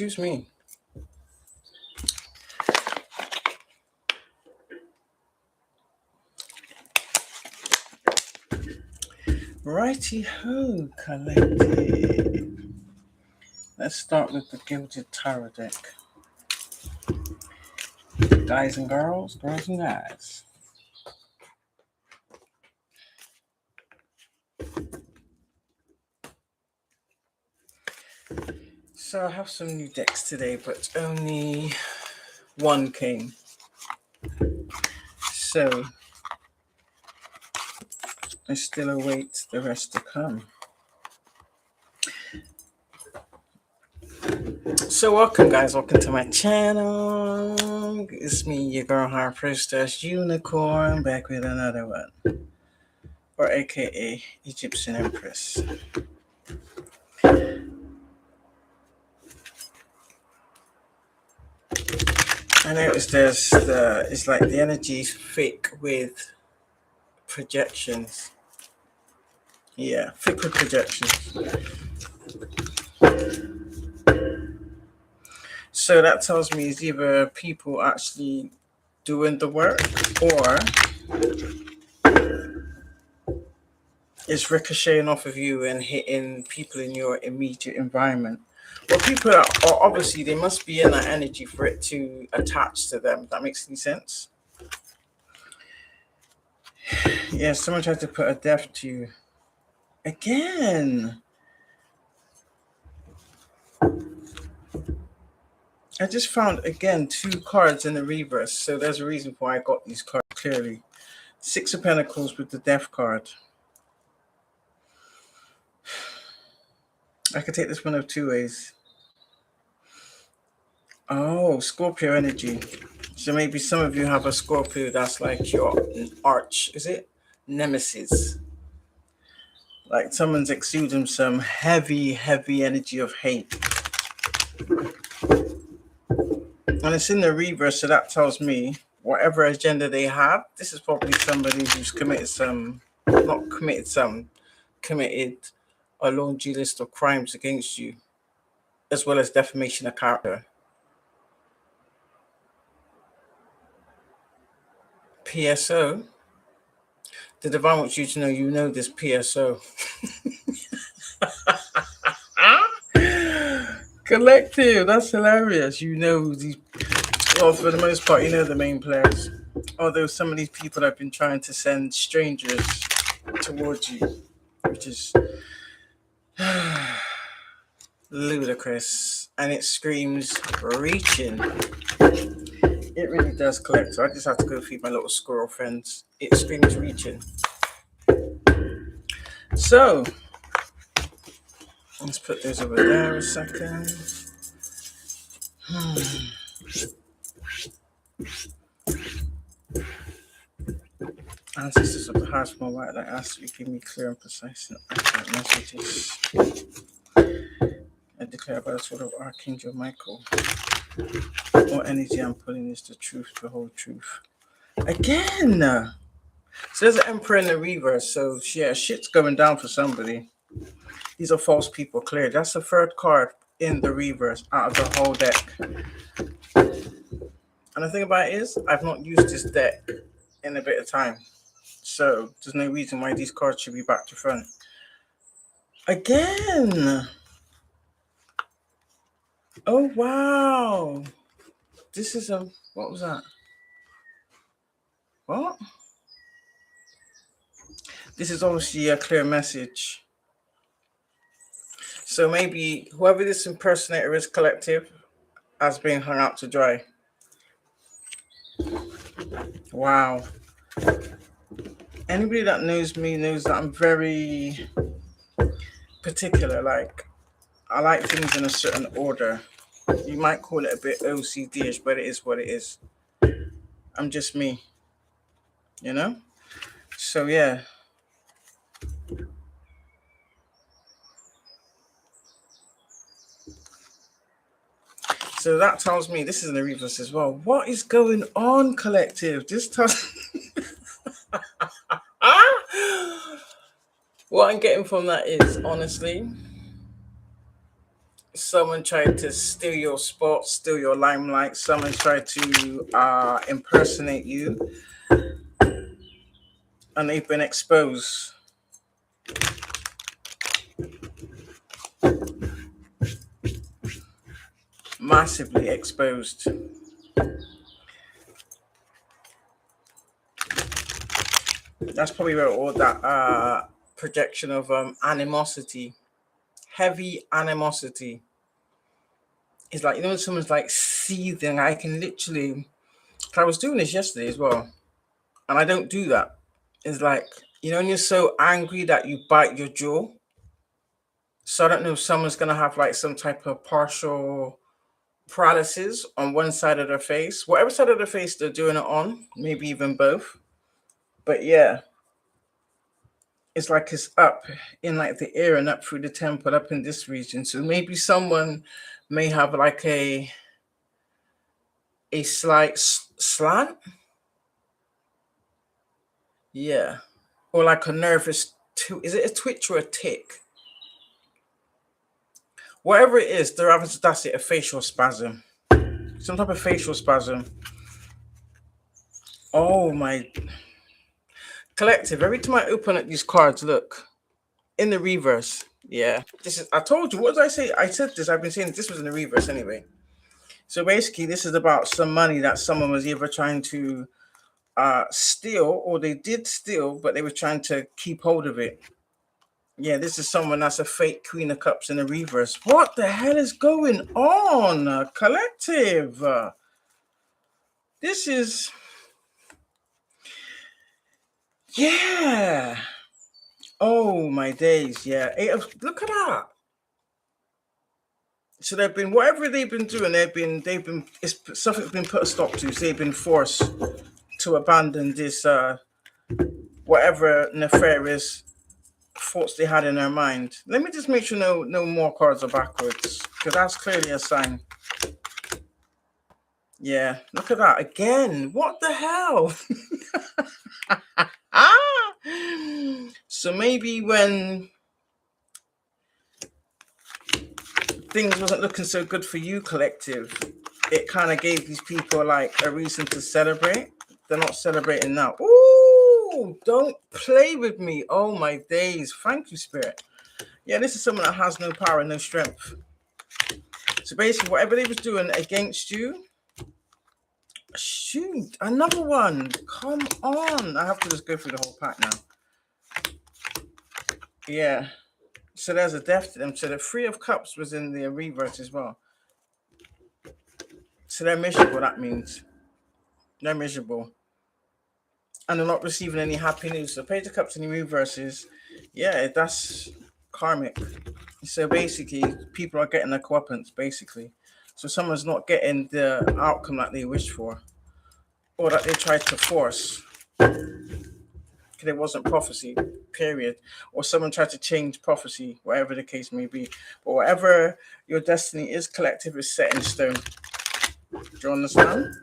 Excuse me. Righty ho, collective. Let's start with the Gilded Tarot deck. Guys and girls and guys. So I have some new decks today, but only one came. So I still await the rest to come. So welcome guys, welcome to my channel. It's me, your girl High Priestess Unicorn, back with another one. Or aka Egyptian Empress. I noticed it's like the energy's thick with projections. Yeah, thick with projections. So that tells me it's either people actually doing the work or it's ricocheting off of you and hitting people in your immediate environment. Well, people are obviously, they must be in that energy for it to attach to them. That makes any sense? Yeah, someone tried to put a death to you. Again. I just found, again, 2 cards in the reverse. So there's a reason why I got these cards clearly. 6 of Pentacles with the Death card. I could take this one of 2 ways. Oh, Scorpio energy. So maybe some of you have a Scorpio that's like your arch, is it? Nemesis. Like someone's exuding some heavy energy of hate. And it's in the reverse, so that tells me whatever agenda they have, this is probably somebody who's committed a laundry list of crimes against you, as well as defamation of character. PSO. The divine wants you to know you know this PSO. Collective, that's hilarious. You know these, well, for the most part, you know the main players. Although some of these people have been trying to send strangers towards you, which is ludicrous. And it screams reaching. It really does, collect. So I just have to go feed my little squirrel friends. It screams reaching. So let's put those over there a second. Ancestors of the house, my white light, ask you give me clear and precise and accurate messages. I declare by the sword of Archangel Michael, what energy I'm pulling is the truth, the whole truth. Again! So there's an Emperor in the reverse, so yeah, shit's going down for somebody. These are false people, clear. That's the 3rd card in the reverse out of the whole deck. And the thing about it is, I've not used this deck in a bit of time. So there's no reason why these cards should be back to front. Again! Oh, wow! This is a... What was that? What? This is obviously a clear message. So maybe whoever this impersonator is, collective, has been hung out to dry. Wow. Anybody that knows me knows that I'm very particular. Like, I like things in a certain order. You might call it a bit OCD-ish, but it is what it is. I'm just me. You know? So, yeah. So that tells me, this is in the reverse as well. What is going on, collective? This tells... What I'm getting from that is, honestly, Someone tried to steal your spot, steal your limelight. Someone tried to impersonate you, and they've been exposed. Massively exposed. That's probably where all that projection of animosity, heavy animosity, is like, when someone's like seething. I can literally, I was doing this yesterday as well, and I don't do that. It's like, when you're so angry that you bite your jaw. So I don't know if someone's gonna have like some type of partial paralysis on one side of their face, whatever side of their face they're doing it on, maybe even both. But yeah, it's like it's up in like the ear and up through the temple, up in this region. So maybe someone may have like a slight slant. Yeah. Or like a nervous, is it a twitch or a tick? Whatever it is, they're having, that's it, a facial spasm. Some type of facial spasm. Oh my. Collective, every time I open up these cards, look, in the reverse. Yeah. This is, I told you, what did I say? I said this, I've been saying this was in the reverse anyway. So basically, this is about some money that someone was either trying to steal, or they did steal, but they were trying to keep hold of it. Yeah, this is someone that's a fake Queen of Cups in the reverse. What the hell is going on, collective? This is, yeah. Oh my days, yeah. Look at that. So they've been, whatever they've been doing, something's been put a stop to. So they've been forced to abandon this whatever nefarious thoughts they had in their mind. Let me just make sure no more cards are backwards, because that's clearly a sign. Yeah, look at that again. What the hell? So maybe when things wasn't looking so good for you, collective, it kind of gave these people like a reason to celebrate. They're not celebrating now. Ooh, don't play with me. Oh my days. Thank you, Spirit. Yeah, this is someone that has no power and no strength. So basically, whatever they was doing against you, shoot, another one. Come on. I have to just go through the whole pack now. Yeah. So there's a death to them. So the Three of Cups was in the reverse as well. So they're miserable, that means. They're miserable. And they're not receiving any happy news. So Page of Cups in the reverse is, yeah, that's karmic. So basically, people are getting their comeuppance, basically. So someone's not getting the outcome that they wished for, or that they tried to force. It wasn't prophecy, period. Or someone tried to change prophecy, whatever the case may be. But whatever your destiny is, collective, is set in stone. Do you understand?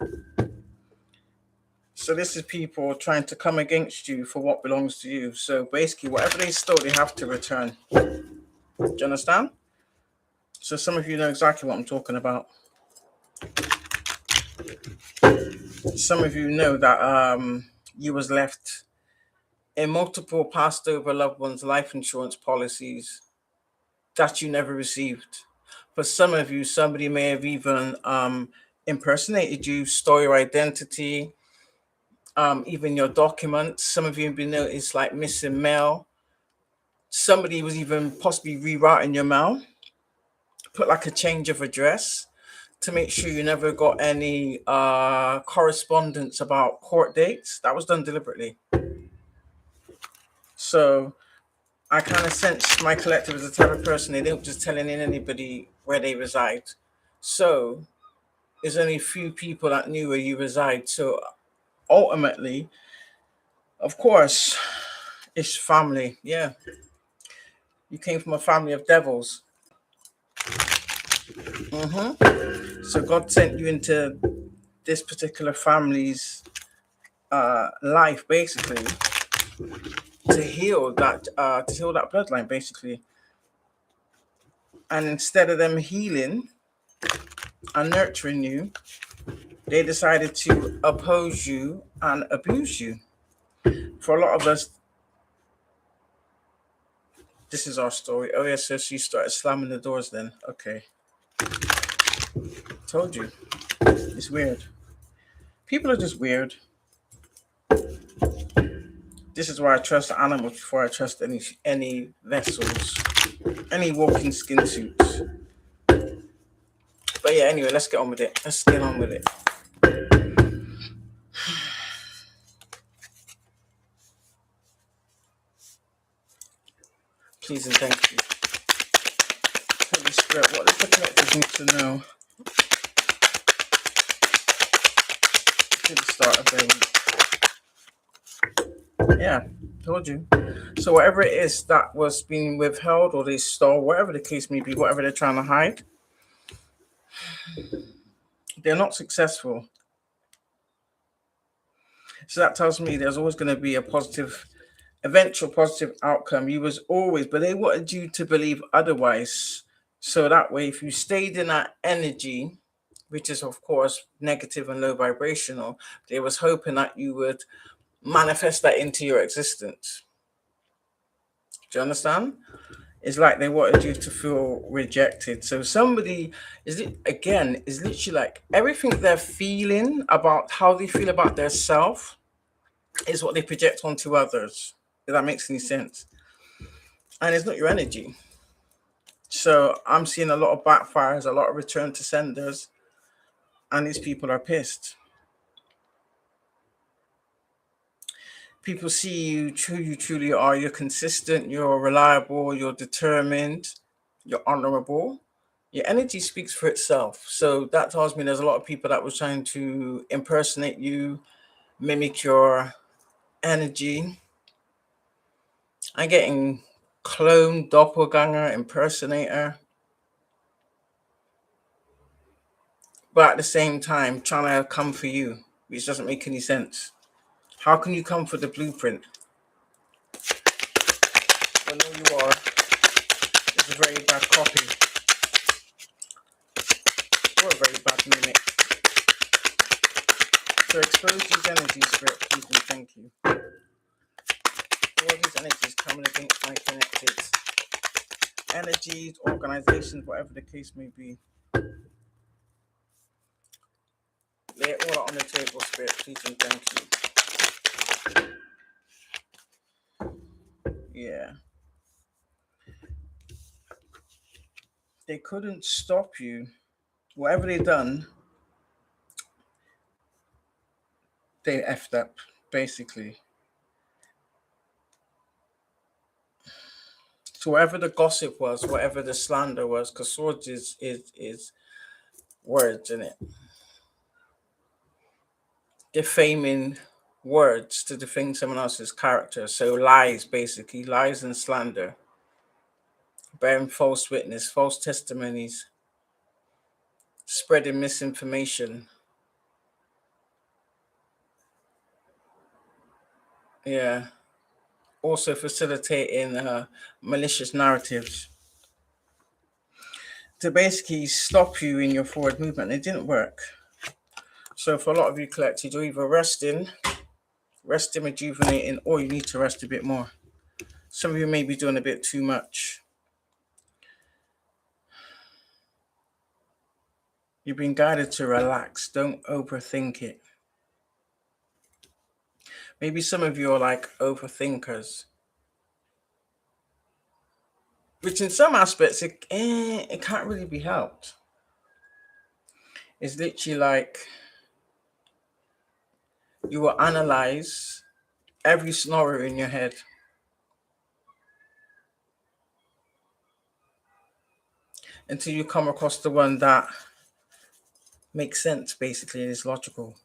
So this is people trying to come against you for what belongs to you. So basically, whatever they stole, they have to return. Do you understand? So some of you know exactly what I'm talking about. Some of you know that you was left in multiple passed over loved ones' life insurance policies that you never received. For some of you, somebody may have even impersonated you, stole your identity, even your documents. Some of you have been noticed like missing mail. Somebody was even possibly rerouting your mail, put like a change of address to make sure you never got any correspondence about court dates. That was done deliberately. So I kind of sense my collective as the type of person, they don't just telling in anybody where they reside. So there's only a few people that knew where you reside. So ultimately, of course, it's family. Yeah. You came from a family of devils. So God sent you into this particular family's life, basically, to heal that bloodline, basically. And instead of them healing and nurturing you, they decided to oppose you and abuse you. For a lot of us, this is our story. Oh, yeah, so she started slamming the doors then. Okay. Told you. It's weird. People are just weird. This is why I trust animals before I trust any vessels, any walking skin suits. But yeah, anyway, let's get on with it. Let's get on with it. Please and thank you. Holy Spirit, what does the collectors need to know? To the start of the week. Yeah, told you. So whatever it is that was being withheld or they stole, whatever the case may be, whatever they're trying to hide, they're not successful. So that tells me there's always going to be a eventual positive outcome. You was always, but they wanted you to believe otherwise. So that way, if you stayed in that energy, which is of course negative and low vibrational, they was hoping that you would manifest that into your existence. Do you understand? It's like they wanted you to feel rejected. So somebody is literally like everything they're feeling about how they feel about their self is what they project onto others. If that makes any sense. And it's not your energy. So I'm seeing a lot of backfires, a lot of return to senders, and these people are pissed. People see you who you truly are. You're consistent, you're reliable, you're determined, you're honorable. Your energy speaks for itself. So that tells me there's a lot of people that was trying to impersonate you, mimic your energy. I'm getting clone, doppelganger, impersonator. But at the same time, trying to come for you, which doesn't make any sense. How can you come for the blueprint? When all you are is a very bad copy or a very bad mimic. So expose these energies, Spirit, please and thank you. All these energies coming against my connected energies, organizations, whatever the case may be. Lay it all out on the table, Spirit, please and thank you. Yeah. They couldn't stop you. Whatever they done, they effed up, basically. So whatever the gossip was, whatever the slander was, because swords is words, in it. Defaming words to defame someone else's character. So lies, basically, lies and slander. Bearing false witness, false testimonies, spreading misinformation. Yeah. Also facilitating malicious narratives to basically stop you in your forward movement. It didn't work. So for a lot of you collected, you're either resting, rejuvenating, or you need to rest a bit more. Some of you may be doing a bit too much. You've been guided to relax. Don't overthink it. Maybe some of you are like overthinkers, which in some aspects, it can't really be helped. It's literally like you will analyze every scenario in your head. Until you come across the one that makes sense, basically, and is logical.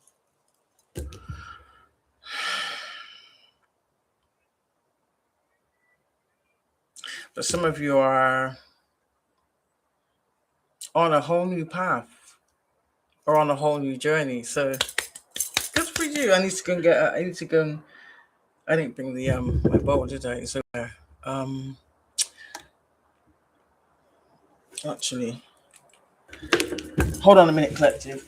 But some of you are on a whole new path or on a whole new journey. So good for you. I need to go and get. I need to go and. I didn't bring the my bowl, did I? So Actually, hold on a minute, collective.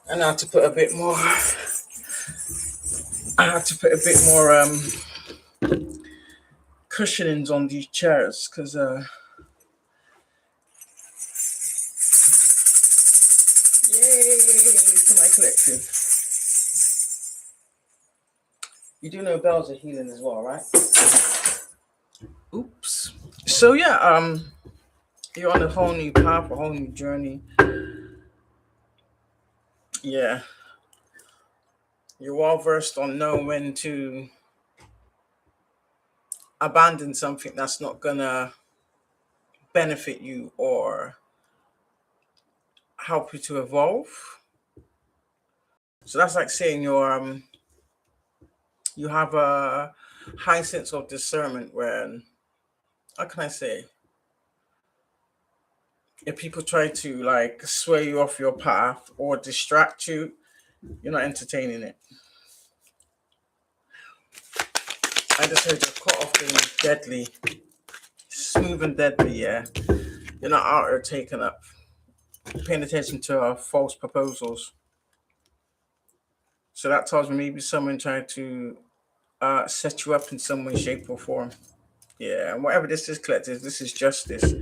And I had to put a bit more. I had to put a bit more cushionings on these chairs because yay to my collective. You do know bells are healing as well, right? Oops. So yeah, you're on a whole new path, a whole new journey. Yeah. You're well versed on knowing when to abandon something that's not gonna benefit you or help you to evolve. So that's like saying you have a high sense of discernment when, how can I say, if people try to like sway you off your path or distract you, you're not entertaining it. I just heard your cut off being deadly, smooth and deadly. Yeah, you're not out there taking up, paying attention to false proposals. So that tells me maybe someone tried to set you up in some way, shape, or form. Yeah, and whatever this is, collective, this is justice.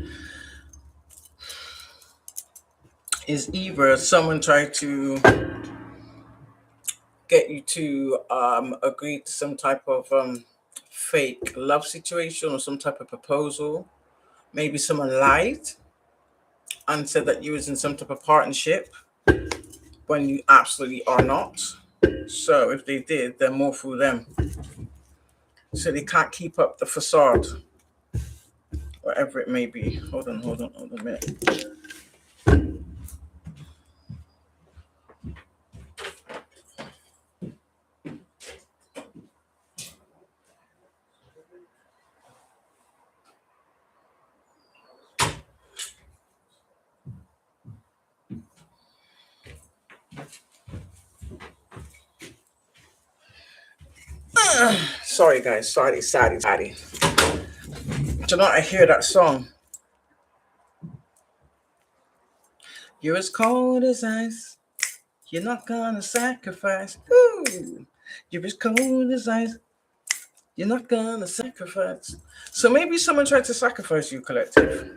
Is either someone tried to get you to agree to some type of fake love situation or some type of proposal. Maybe someone lied and said that you was in some type of partnership when you absolutely are not. So if they did, then more through them. So they can't keep up the facade, whatever it may be. Hold on a minute. Sorry, guys. Sorry. Do you know, I hear that song. You're as cold as ice. You're not gonna sacrifice. Ooh. You're as cold as ice. You're not gonna sacrifice. So maybe someone tried to sacrifice you, collective.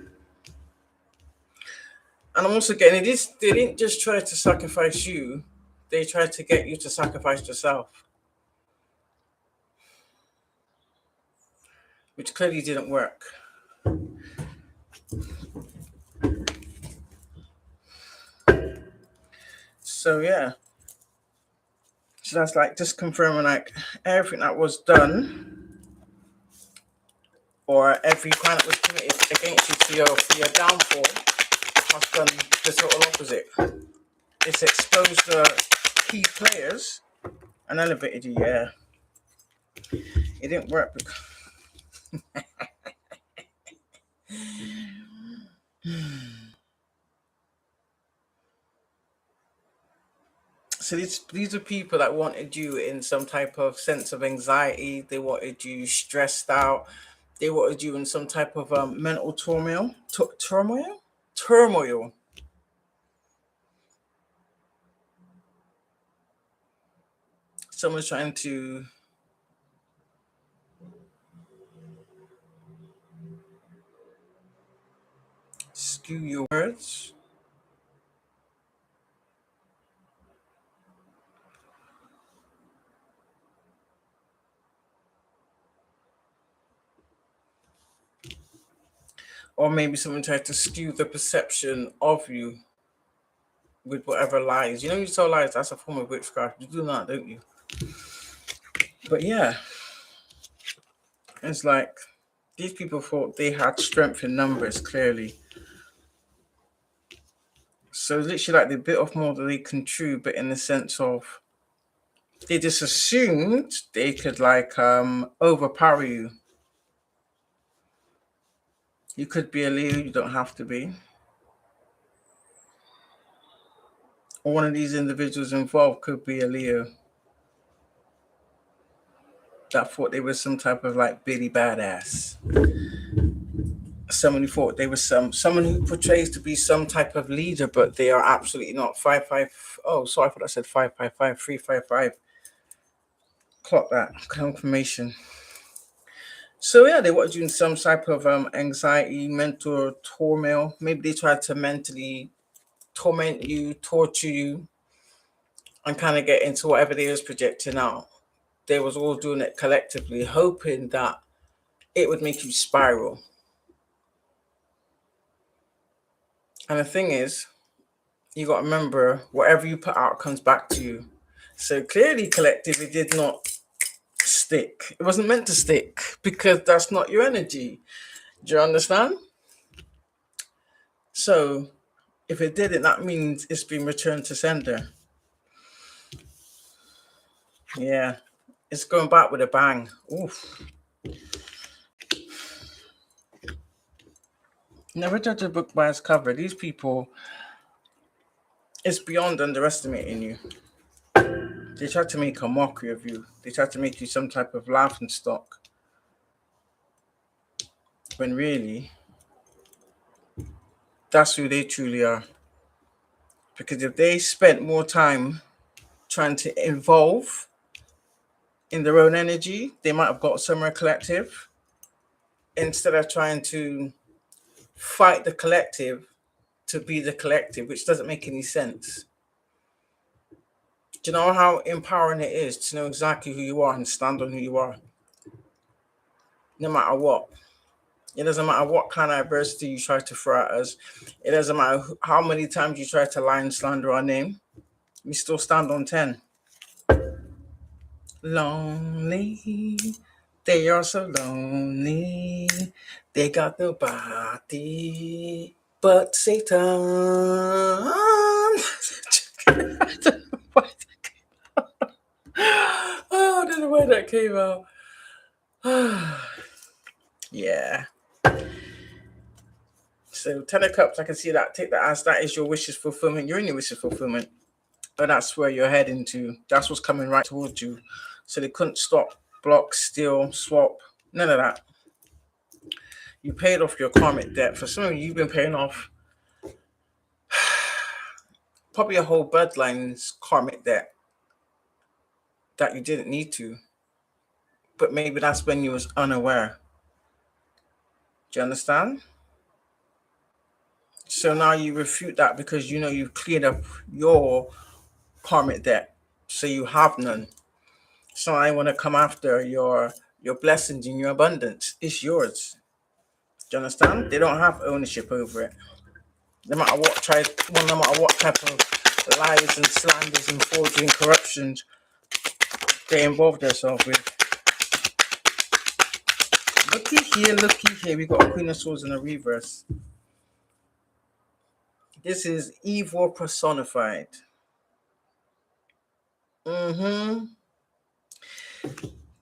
And I'm also getting it. They didn't just try to sacrifice you. They tried to get you to sacrifice yourself, which clearly didn't work. So yeah. So that's like just confirming like everything that was done or every crime that was committed against you for your downfall has done the total opposite. It's exposed the key players and elevated you, yeah. It didn't work because so these are people that wanted you in some type of sense of anxiety. They wanted you stressed out. They wanted you in some type of mental turmoil. Turmoil. Someone's trying to skew your words. Or maybe someone tried to skew the perception of you with whatever lies. You know, you tell lies, that's a form of witchcraft. You do that, don't you? But yeah, it's like these people thought they had strength in numbers, clearly. So literally like they bit off more than they can chew, but in the sense of they just assumed they could like overpower you. You could be a Leo, you don't have to be. Or one of these individuals involved could be a Leo that thought they were some type of like bitty badass. Someone who thought they were someone who portrays to be some type of leader, but they are absolutely not. 555. Oh, sorry, I thought I said 555. 355. Clock that confirmation. So yeah, they watch you in some type of anxiety, mental turmoil. Maybe they tried to mentally torment you, torture you, and kind of get into whatever they was projecting out. They was all doing it collectively, hoping that it would make you spiral. And the thing is, you got to remember, whatever you put out comes back to you. So clearly, collective, it did not stick. It wasn't meant to stick because that's not your energy. Do you understand? So if it didn't, that means it's been returned to sender. Yeah, it's going back with a bang. Oof. Never judge a book by its cover. These people, it's beyond underestimating you. They try to make a mockery of you. They try to make you some type of laughing stock. When really, that's who they truly are. Because if they spent more time trying to evolve in their own energy, they might have got somewhere collective instead of trying to fight the collective to be the collective, which doesn't make any sense. Do you know how empowering it is to know exactly who you are and stand on who you are? No matter what. It doesn't matter what kind of adversity you try to throw at us. It doesn't matter how many times you try to lie and slander our name. We still stand on 10. Lonely. They are so lonely. They got nobody but Satan. I don't know why that came out. Yeah. So 10 of Cups, I can see that. Take that as that is your wishes fulfillment. You're in your wishes fulfillment. But that's where you're heading to. That's what's coming right towards you. So they couldn't stop, block, steal, swap. None of that. You paid off your karmic debt. For some of you, you've been paying off probably a whole bloodline's karmic debt that you didn't need to. But maybe that's when you was unaware. Do you understand? So now you refute that because you know you've cleared up your karmic debt. So you have none. So I want to come after your blessings and your abundance. It's yours. Do you understand? They don't have ownership over it. No matter what no matter what type of lies and slanders and forgery and corruptions they involve themselves with. Looky here. We got a Queen of Swords in a reverse. This is evil personified.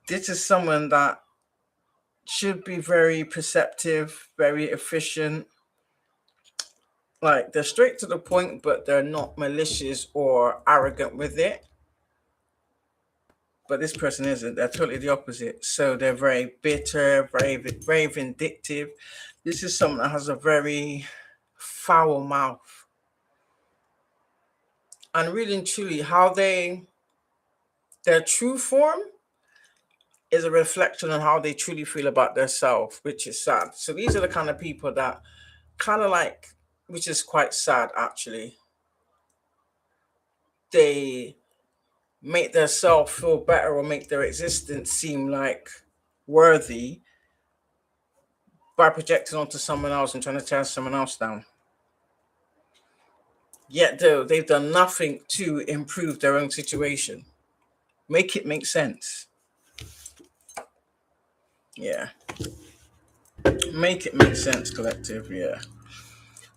This is someone that should be very perceptive, very efficient. Like, they're straight to the point, but they're not malicious or arrogant with it. But this person isn't. They're totally the opposite. So they're very bitter, very vindictive. This is someone that has a very foul mouth. And really and truly, their true form is a reflection on how they truly feel about themselves, which is sad. So these are the kind of people that kind of like, which is quite sad actually, they make their self feel better or make their existence seem like worthy by projecting onto someone else and trying to tear someone else down. Yet though they've done nothing to improve their own situation. Make it make sense. Yeah. Make it make sense, collective. Yeah.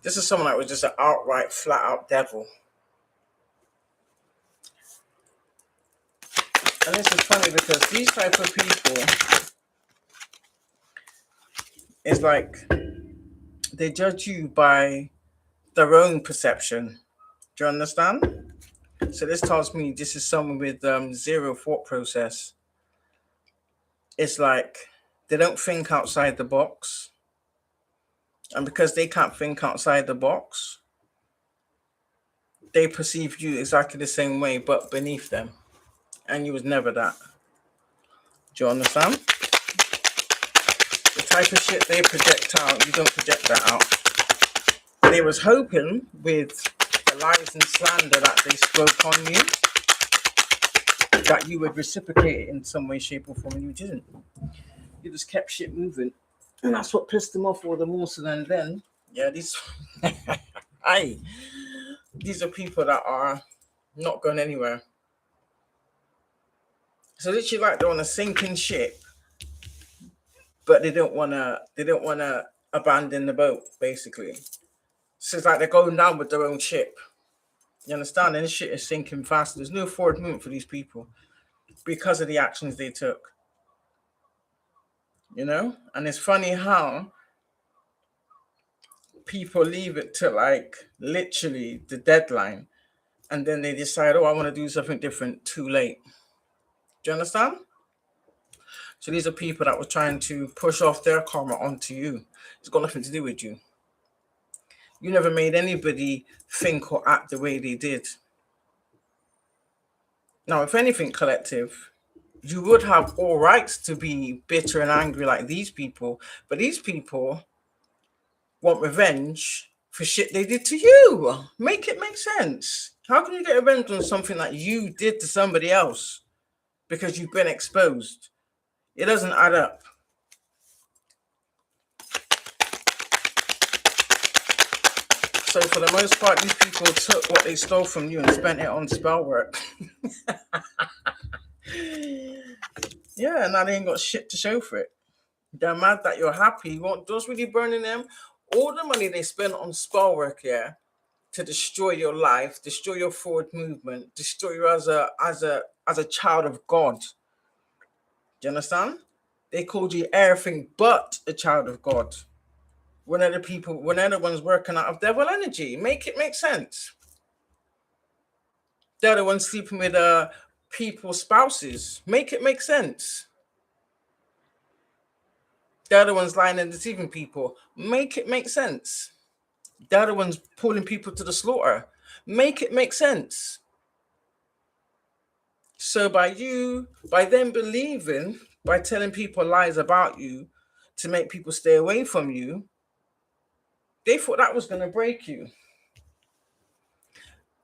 This is someone that was just an outright, flat out devil. And this is funny because these type of people is like They judge you by their own perception. Do you understand? So this tells me this is someone with zero thought process. It's like they don't think outside the box. And because they can't think outside the box, they perceive you exactly the same way, but beneath them. And you was never that. Do you understand? The type of shit they project out, you don't project that out. They was hoping with the lies and slander that they spoke on you, that you would reciprocate it in some way, shape, or form, and you didn't. You just kept shit moving. And that's what pissed them off all the more. So then, yeah, these these are people that are not going anywhere. So literally like they're on a sinking ship, but they don't wanna abandon the boat, basically. So it's like they're going down with their own ship. You understand? And this shit is sinking fast. There's no forward movement for these people because of the actions they took. You know? And it's funny how people leave it to like literally the deadline, and then they decide, oh, I want to do something different, too late. Do you understand? So these are people that were trying to push off their karma onto you. It's got nothing to do with you. You never made anybody think or act the way they did. Now, if anything, collective, you would have all rights to be bitter and angry like these people, but these people want revenge for shit they did to you. Make it make sense. How can you get revenge on something that you did to somebody else because you've been exposed? It doesn't add up. So for the most part, these people took what they stole from you and spent it on spell work. Yeah, now they ain't got shit to show for it. They're mad that you're happy. What's really burning them? All the money they spent on spell work, yeah, to destroy your life, destroy your forward movement, destroy you as a child of God. Do you understand? They called you everything but a child of God. When they're the ones working out of devil energy. Make it make sense. They're the ones sleeping with people's spouses. Make it make sense. They're the ones lying and deceiving people. Make it make sense. They're the ones pulling people to the slaughter. Make it make sense. So by them believing, by telling people lies about you to make people stay away from you, they thought that was going to break you.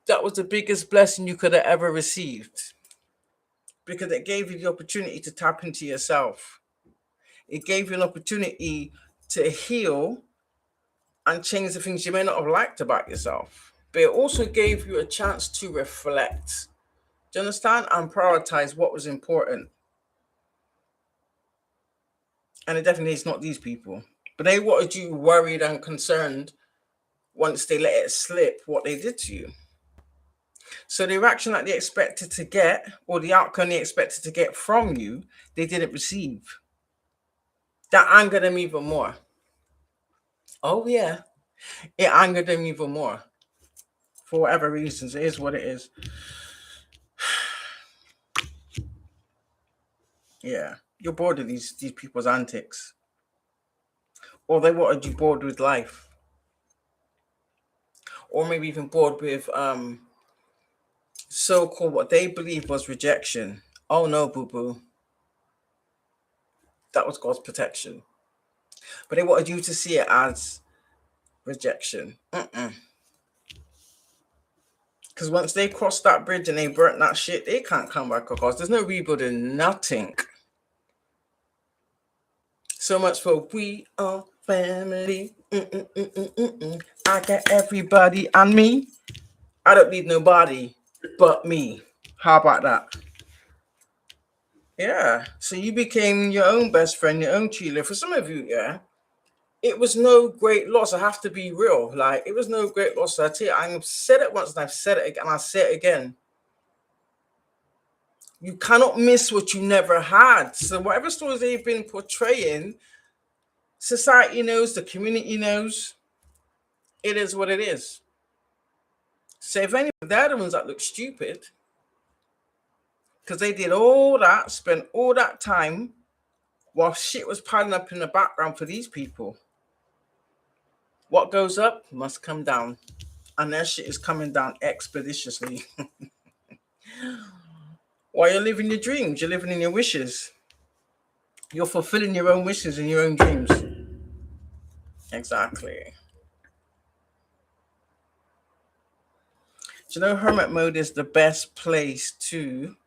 That was the biggest blessing you could have ever received, because it gave you the opportunity to tap into yourself. It gave you an opportunity to heal and change the things you may not have liked about yourself. But it also gave you a chance to reflect. Do you understand? And prioritize what was important. And it definitely is not these people. But they wanted you worried and concerned once they let it slip what they did to you. So the reaction that they expected to get, or the outcome they expected to get from you, they didn't receive. That angered them even more. Oh yeah, it angered them even more. For whatever reasons, it is what it is. Yeah, you're bored of these people's antics. Or they wanted you bored with life. Or maybe even bored with so-called what they believe was rejection. Oh no, boo-boo. That was God's protection. But they wanted you to see it as rejection. Because once they crossed that bridge and they burnt that shit, they can't come back across. There's no rebuilding, nothing. So much for we are family. I got everybody and me. I don't need nobody but me. How about that? Yeah. So you became your own best friend, your own cheerleader. For some of you, yeah, it was no great loss. I have to be real. Like, it was no great loss. I tell you, I've said it once and I've said it again. I'll say it again. You cannot miss what you never had. So whatever stories they've been portraying, society knows, the community knows. It is what it is. So if any, they're the ones that look stupid because they did all that, spent all that time while shit was piling up in the background for these people. What goes up must come down, and that shit is coming down expeditiously. While you're living your dreams, you're living in your wishes. You're fulfilling your own wishes and your own dreams. Exactly. Do you know hermit mode is the best place to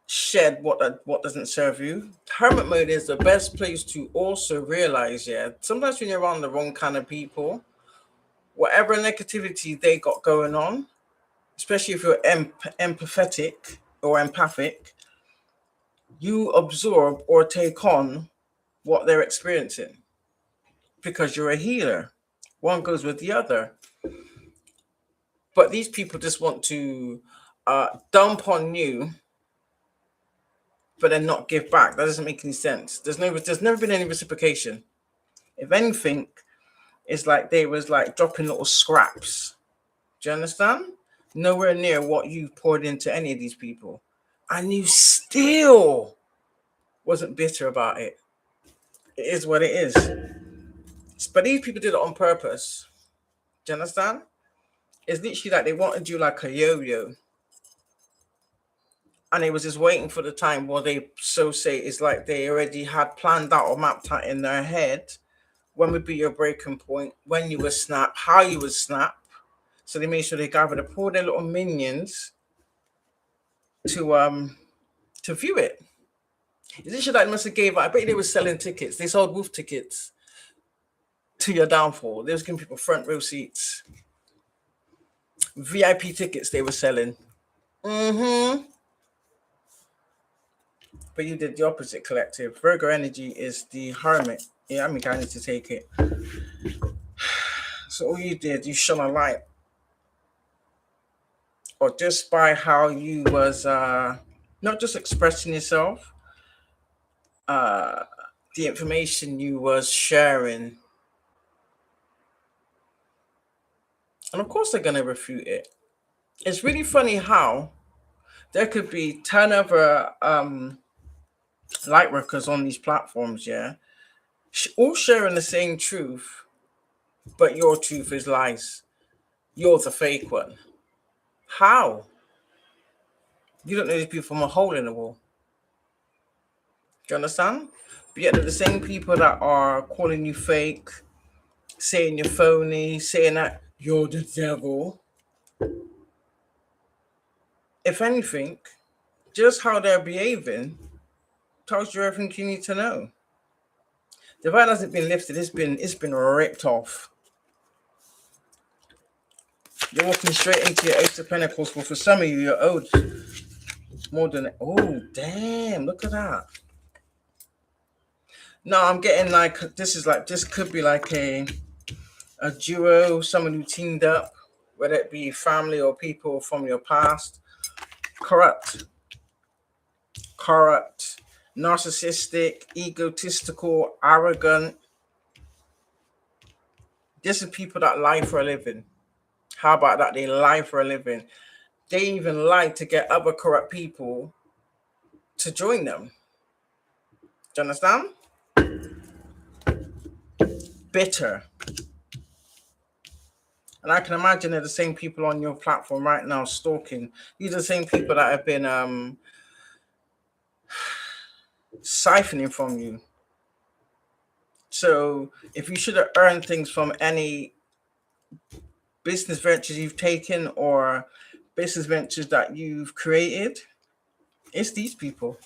shed what doesn't serve you? Hermit mode is the best place to also realize, yeah, sometimes when you're around the wrong kind of people, whatever negativity they got going on, especially if you're empathetic or empathic, you absorb or take on what they're experiencing because you're a healer. One goes with the other. But these people just want to dump on you, but then not give back. That doesn't make any sense. There's never been any reciprocation. If anything, it's like they was like dropping little scraps. Do you understand? Nowhere near what you poured into any of these people. And you still wasn't bitter about it. It is what it is. But these people did it on purpose. Do you understand? It's literally like they wanted you like a yo-yo. And they was just waiting for the time where they so say it's like they already had planned out or mapped out in their head when would be your breaking point, when you would snap, how you would snap. So they made sure they gathered up all their little minions to view it. It's literally like must have gave. I bet they were selling tickets. They sold wolf tickets to your downfall. They was giving people front row seats, VIP tickets. They were selling. But you did the opposite, collective. Virgo energy is the hermit. Yeah, I mean, I need to take it. So all you did, you shone a light, or just by how you was not just expressing yourself, the information you was sharing, and of course they're gonna refute it. It's really funny how there could be 10 other light workers on these platforms, yeah, all sharing the same truth, but your truth is lies. You're the fake one. How? You don't know these people from a hole in the wall. Do you understand? But yet they're the same people that are calling you fake, saying you're phony, saying that you're the devil. If anything, just how they're behaving tells you everything you need to know. The veil hasn't been lifted, it's been ripped off. You're walking straight into your Ace of Pentacles, but for some of you, you're owed more than oh damn, look at that. No, I'm getting like this could be like a duo, someone who teamed up, whether it be family or people from your past. Corrupt, narcissistic, egotistical, arrogant. This is people that lie for a living. How about that? They lie for a living. They even lie to get other corrupt people to join them. Do you understand? Bitter. And I can imagine they're the same people on your platform right now stalking. These are the same people that have been siphoning from you. So if you should have earned things from any business ventures you've taken or business ventures that you've created, it's these people.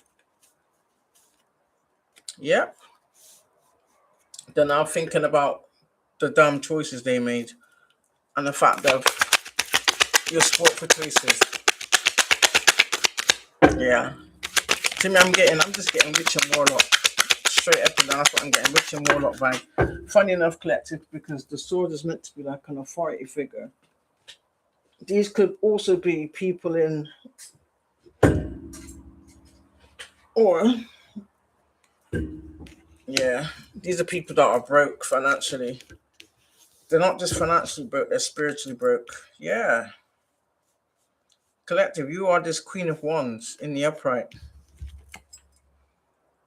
Yep. They're now thinking about the dumb choices they made and the fact that you're sport for choices. Yeah. To me, I'm just getting Witch and Warlock. Straight up and down, that's what I'm getting. Witch and Warlock vibe. Funny enough, collective, because the sword is meant to be like an authority figure. These could also be people in, or yeah, these are people that are broke financially. They're not just financially broke, they're spiritually broke. Yeah. Collective, you are this Queen of Wands in the upright.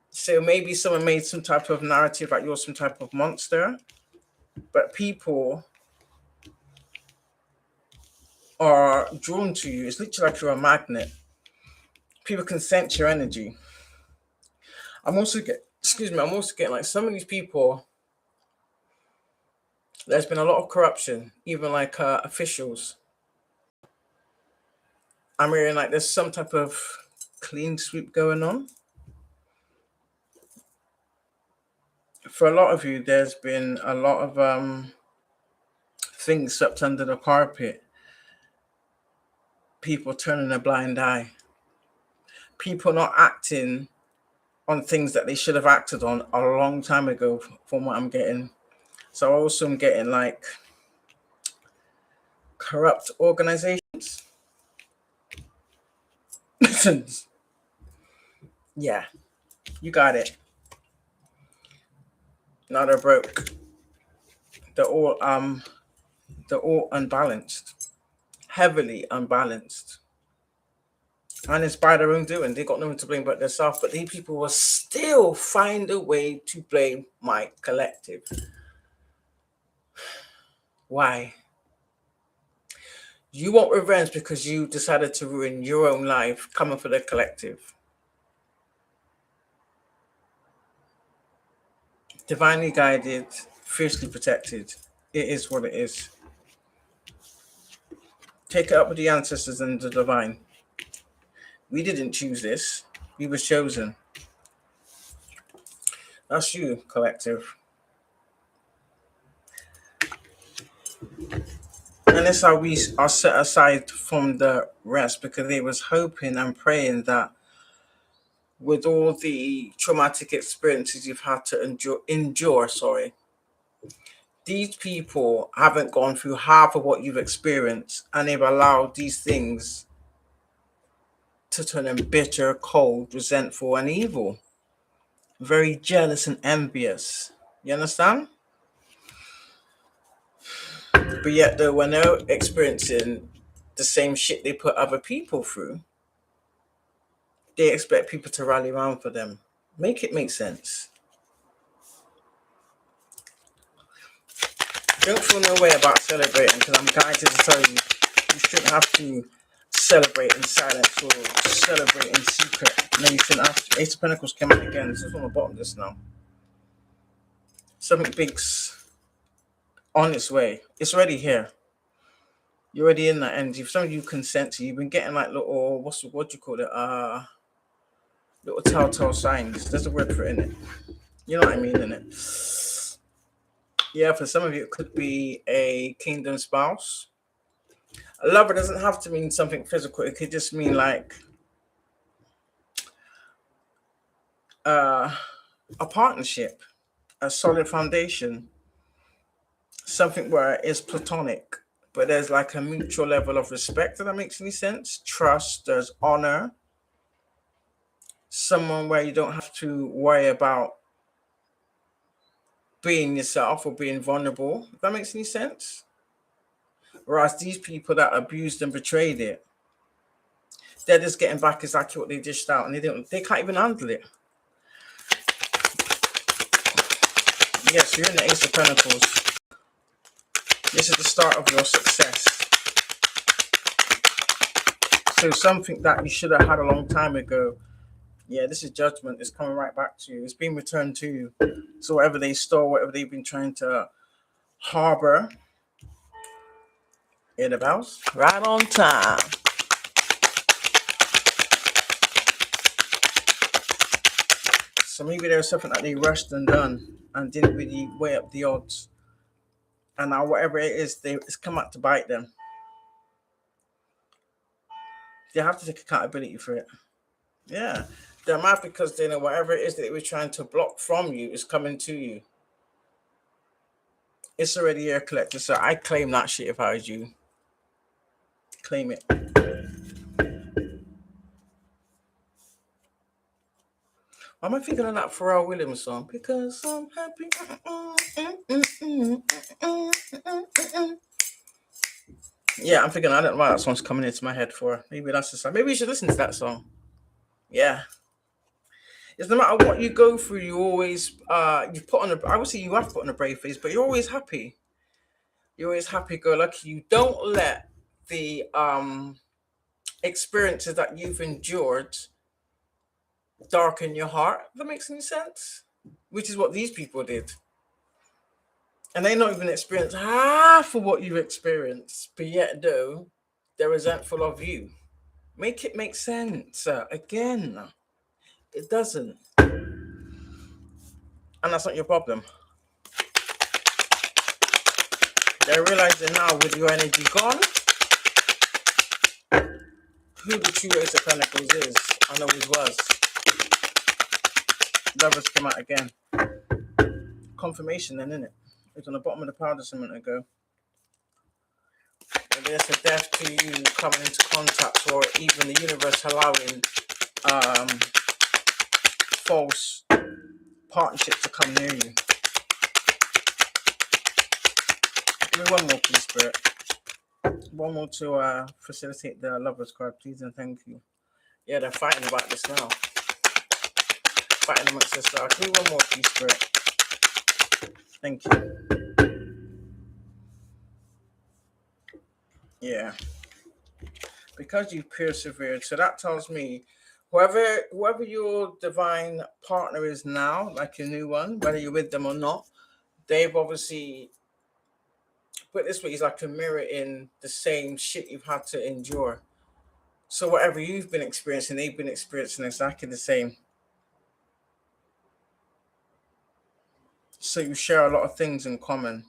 So maybe someone made some type of narrative like you're some type of monster, but people are drawn to you. It's literally like you're a magnet. People can sense your energy. I'm also getting like some of these people, there's been a lot of corruption, even like officials. I'm hearing like there's some type of clean sweep going on. For a lot of you, there's been a lot of things swept under the carpet. People turning a blind eye. People not acting on things that they should have acted on a long time ago, from what I'm getting. So also I'm getting like corrupt organizations. Yeah, you got it. Now they're broke. They're all unbalanced, heavily unbalanced. And it's by their own doing. They got no one to blame but themselves. But these people will still find a way to blame my collective. Why? You want revenge because you decided to ruin your own life coming for the collective. Divinely guided, fiercely protected. It is what it is. Take it up with the ancestors and the divine. We didn't choose this. We were chosen. That's you, collective. And that's how we are set aside from the rest, because they was hoping and praying that with all the traumatic experiences you've had to endure, these people haven't gone through half of what you've experienced, and they've allowed these things to turn them bitter, cold, resentful, and evil. Very jealous and envious. You understand? But yet, though, when they're experiencing the same shit they put other people through, they expect people to rally around for them. Make it make sense. Don't feel no way about celebrating, because I'm guided to tell you, you shouldn't have to celebrate in silence or celebrate in secret. No, you shouldn't have to. Ace of Pentacles came out again. This is on the bottom of this now. Something big's on its way. It's already here. You're already in that energy. If some of you consent to, you've been getting like little, what do you call it? Little telltale signs. There's a word for it, innit? You know what I mean, innit? Yeah, for some of you, it could be a kingdom spouse. A lover doesn't have to mean something physical. It could just mean like a partnership, a solid foundation, something where it's platonic, but there's like a mutual level of respect, if that makes any sense. Trust, there's honor. Someone where you don't have to worry about being yourself or being vulnerable, if that makes any sense. Whereas these people that abused and betrayed it, they're just getting back exactly what they dished out, and they can't even handle it. Yes, you're in the Ace of Pentacles. This is the start of your success. So something that you should have had a long time ago, yeah, this is judgment. It's coming right back to you. It's being returned to you. So whatever they stole, whatever they've been trying to harbor, it about right on time. So maybe there's something that they rushed and done and didn't really weigh up the odds. And now whatever it is, it's come out to bite them. They have to take accountability for it. Yeah. They're mad because they know whatever it is that they were trying to block from you is coming to you. It's already your collector. So I claim that shit if I was you. Claim it. Am I thinking of that Pharrell Williams song? Because I'm happy. Yeah, I'm thinking, I don't know why that song's coming into my head for. Maybe that's the song. Maybe you should listen to that song. Yeah. It's no matter what you go through, you always you put on a I would say you have put on a brave face, but you're always happy. You're always happy go lucky. You don't let the experiences that you've endured darken your heart. If that makes any sense? Which is what these people did. And they not even experience half of what you've experienced, but yet though they're resentful of you. Make it make sense. Again, it doesn't. And that's not your problem. They're realizing now with your energy gone, who the true Ace of Pentacles is, and always was. Lovers come out again. Confirmation then, isn't it? It's on the bottom of the powder a minute ago. And there's a death to you coming into contact, or even the universe allowing false partnerships to come near you. Give me one more, please, Spirit. One more to facilitate the Lovers card, please, and thank you. Yeah, they're fighting about this now. Fighting amongst themselves. Give me one more, please, Spirit. Thank you. Yeah. Because you've persevered, so that tells me whoever your divine partner is now, like your new one, whether you're with them or not, they've obviously, put it this way, it's like a mirror in the same shit you've had to endure. So whatever you've been experiencing, they've been experiencing exactly the same. So you share a lot of things in common.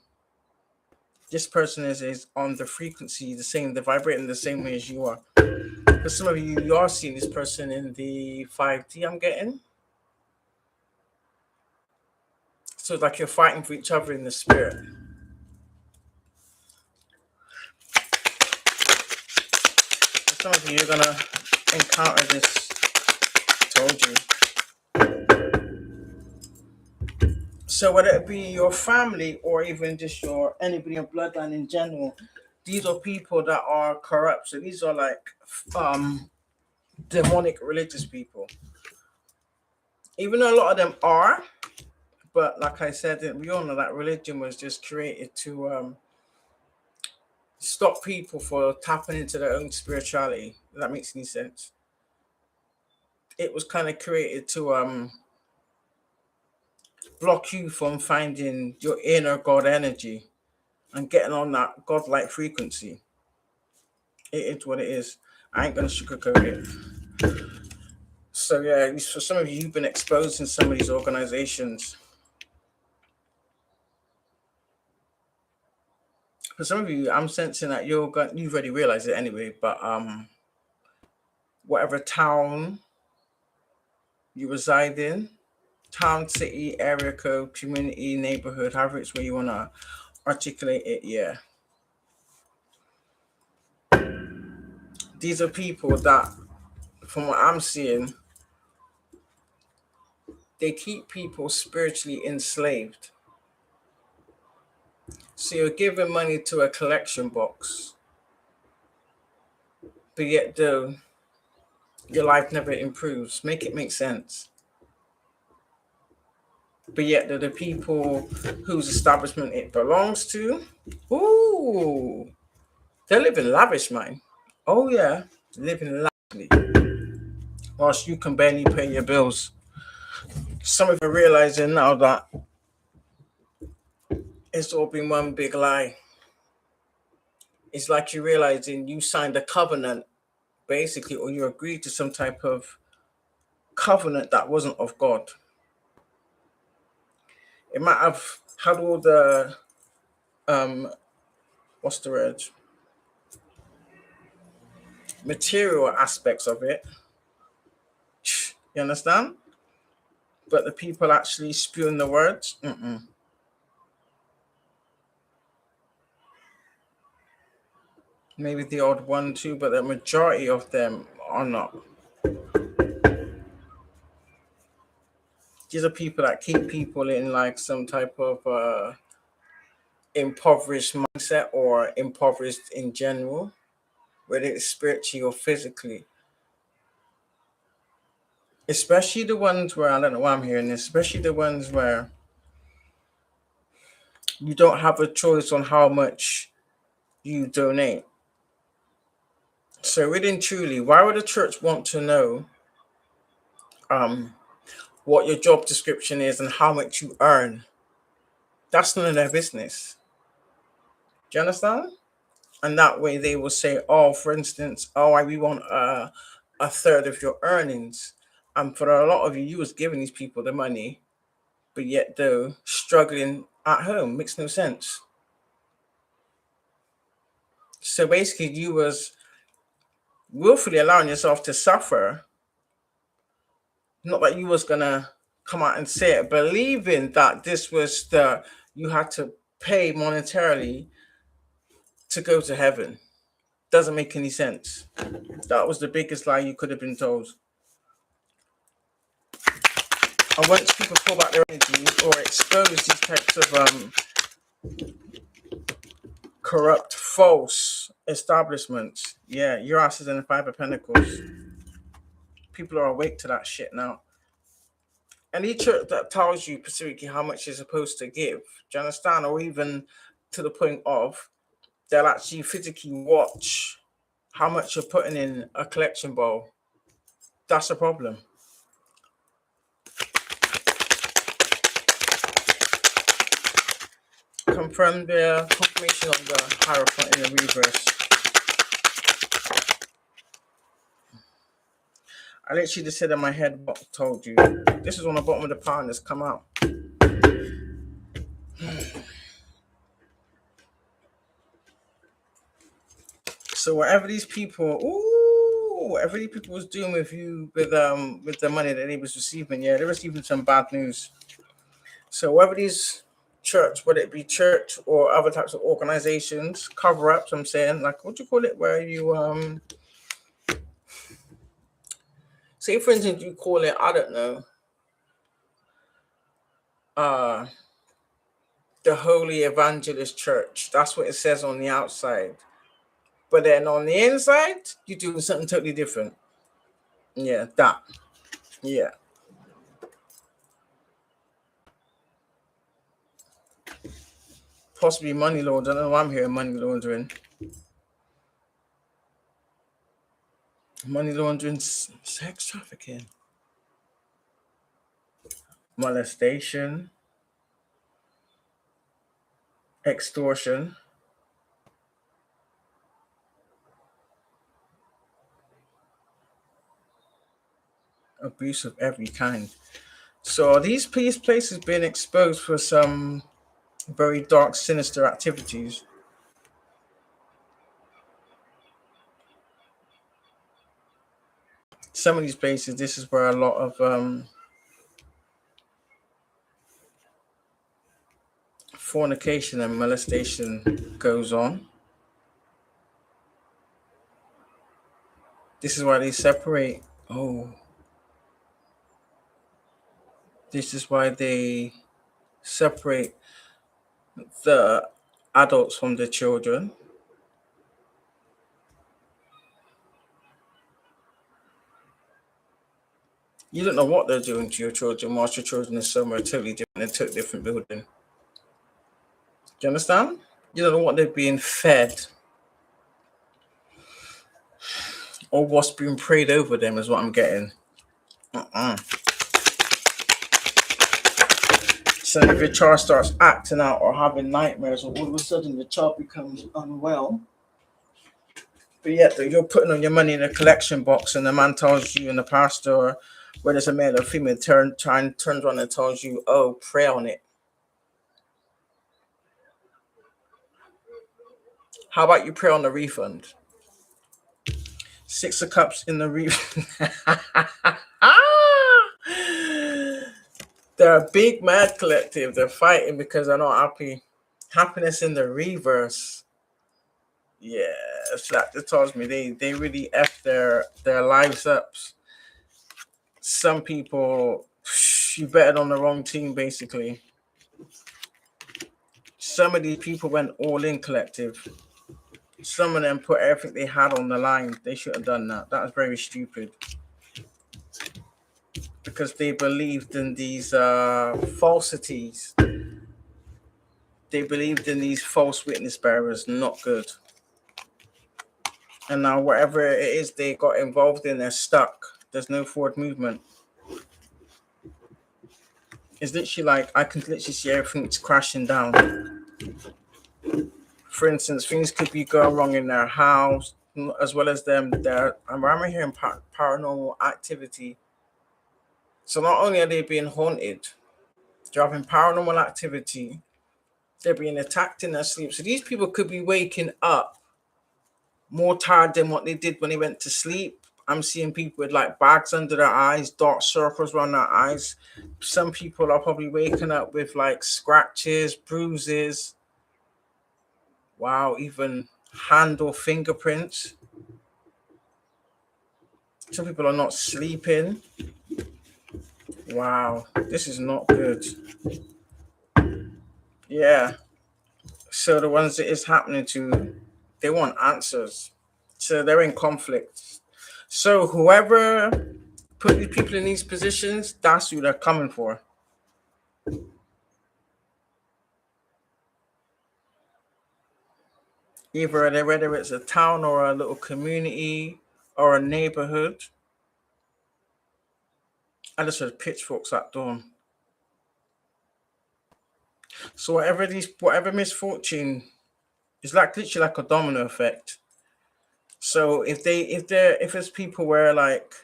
This person is on the frequency, the same, they're vibrating the same way as you are. For some of you, you are seeing this person in the 5D I'm getting. So it's like you're fighting for each other in the spirit. For some of you, you're going to encounter this. I told you. So whether it be your family or even just anybody in bloodline in general, these are people that are corrupt. So these are like demonic religious people. Even though a lot of them are, but like I said, we all know that religion was just created to stop people from tapping into their own spirituality. If that makes any sense. It was kind of created to block you from finding your inner God energy and getting on that godlike frequency. It is what it is. I ain't gonna sugarcoat it. So yeah, for some of you, you've been exposed in some of these organizations. For some of you, I'm sensing that you've already realized it anyway, but whatever town you reside in, town, city, area code, community, neighborhood, however it's where you want to articulate it, yeah. These are people that, from what I'm seeing, they keep people spiritually enslaved. So you're giving money to a collection box, but yet though your life never improves. Make it make sense. But yet the people whose establishment it belongs to, ooh, they're living lavish, man. Oh yeah, living lavishly. Whilst you can barely pay your bills. Some of you are realizing now that it's all been one big lie. It's like you're realizing you signed a covenant, basically, or you agreed to some type of covenant that wasn't of God. It might have had all the what's the word? Material aspects of it. You understand? But the people actually spewing the words, maybe the odd one, two, but the majority of them are not. These are people that keep people in like some type of impoverished mindset or impoverished in general, whether it's spiritually or physically. Especially the ones where I don't know why I'm hearing this, especially the ones where you don't have a choice on how much you donate. So really and truly, why would a church want to know um what your job description is and how much you earn? That's none of their business. Do you understand? And that way they will say, oh, for instance, we want a third of your earnings. And for a lot of you, you was giving these people the money, but yet though struggling at home makes no sense. So basically, you was willfully allowing yourself to suffer. Not that you was gonna come out and say it, believing that this was the you had to pay monetarily to go to heaven. Doesn't make any sense. That was the biggest lie you could have been told. And once people pull back their energy or expose these types of corrupt, false establishments, yeah, your ass is in the Five of Pentacles. People are awake to that shit now. Any church that tells you specifically how much you're supposed to give, do you understand? Or even to the point of they'll actually physically watch how much you're putting in a collection bowl. That's a problem. Confirm the confirmation of the Hierophant in the reverse. I literally just said in my head what I told you. This is on the bottom of the pile that's come out. So whatever these people was doing with you with the money that they was receiving, yeah, they're receiving some bad news. So whatever these church, whether it be church or other types of organizations, cover ups, I'm saying, like what do you call it, where you say for instance you call it, I don't know, the Holy Evangelist Church. That's what it says on the outside. But then on the inside, you're doing something totally different. Yeah, that. Yeah. Possibly money laundering. I don't know why I'm hearing money laundering. Money laundering, sex trafficking, molestation, extortion, abuse of every kind. So are these places being exposed for some very dark, sinister activities? Some of these places, this is where a lot of fornication and molestation goes on. This is why they separate. Oh, this is why they separate the adults from the children. You don't know what they're doing to your children whilst your children is somewhere totally different in a totally different building. Do you understand? You don't know what they're being fed or what's being prayed over them is what I'm getting. So if your child starts acting out or having nightmares, or all of a sudden the child becomes unwell, but yet you're putting on your money in a collection box, and the man tells you, and the pastor, whether it's a male or female, turns around and tells you, "Oh, pray on it." How about you pray on the refund? Six of Cups in the refund. They're a big mad collective. They're fighting because they're not happy. Happiness in the reverse. Yeah, that tells me they really F their lives up. Some people, She betted on the wrong team, basically. Some of these people went all in, collective. Some of them put everything they had on the line. They should have done that. That was very stupid. Because they believed in these falsities. They believed in these false witness bearers. Not good. And now whatever it is they got involved in, they're stuck. There's no forward movement. It's literally like I can literally see everything's crashing down. For instance, things could be going wrong in their house, as well as them. I'm hearing paranormal activity. So not only are they being haunted, they're having paranormal activity. They're being attacked in their sleep. So these people could be waking up more tired than what they did when they went to sleep. I'm seeing people with like bags under their eyes, dark circles around their eyes. Some people are probably waking up with like scratches, bruises. Wow, even hand or fingerprints. Some people are not sleeping. Wow, this is not good. Yeah. So the ones that is happening to, they want answers. So they're in conflict. So whoever put these people in these positions, that's who they're coming for. Either whether it's a town or a little community or a neighborhood. I just heard pitchforks at dawn. So whatever misfortune, it's like literally like a domino effect. So if it's people where like,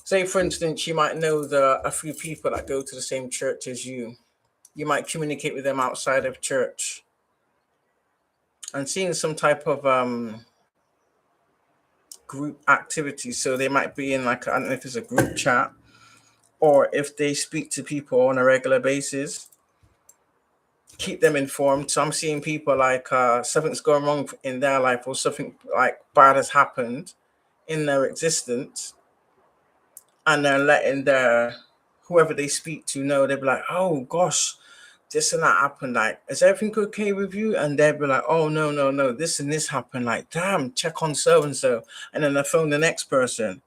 say for instance, you might know a few people that go to the same church as you. You might communicate with them outside of church. And seeing some type of group activity. So they might be in like, I don't know if it's a group chat or if they speak to people on a regular basis, keep them informed. So I'm seeing people like something's going wrong in their life or something like bad has happened in their existence, and they're letting whoever they speak to know. They'll be like, oh gosh, this and that happened. Like, is everything okay with you? And they'll be like, oh no, this and this happened. Like, damn, check on so and so. And then they phone the next person.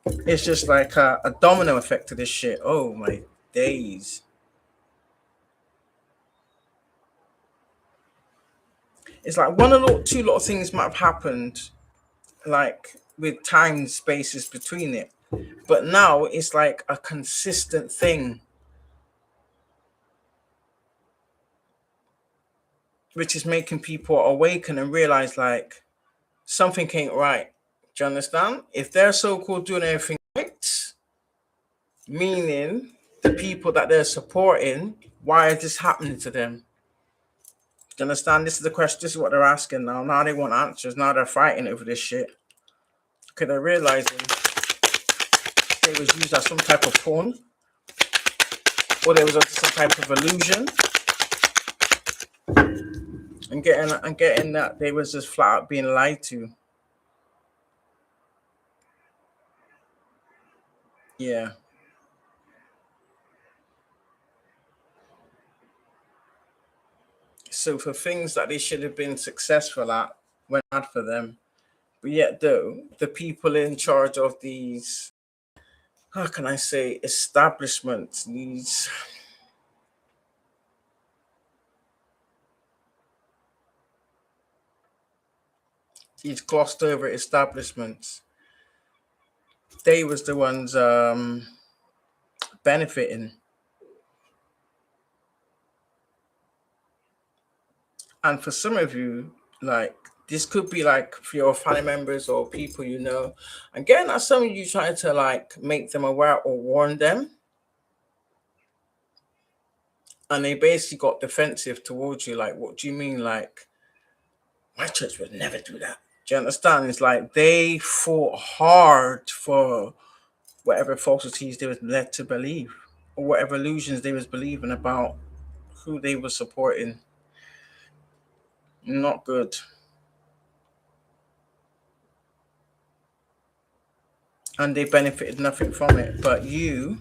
It's just like a domino effect to this shit. Oh my days. It's like two little things might have happened, like with time spaces between it. But now it's like a consistent thing, which is making people awaken and realize like something ain't right. Do you understand? If they're so-called doing everything right, meaning the people that they're supporting, why is this happening to them? Do you understand? This is the question. This is what they're asking now. Now they want answers. Now they're fighting over this shit. Because they're realizing they was used as some type of pawn, or they was under some type of illusion, and getting that they was just flat out being lied to. Yeah. So for things that they should have been successful at went bad for them. But yet though, the people in charge of these, how can I say, establishments, these glossed over establishments, they was the ones benefiting. And for some of you, like this could be like for your family members or people you know. Again, that's some of you trying to like make them aware or warn them. And they basically got defensive towards you. Like, what do you mean? Like, my church would never do that. Do you understand? It's like they fought hard for whatever falsities they was led to believe, or whatever illusions they was believing about who they were supporting. Not good. And they benefited nothing from it. But you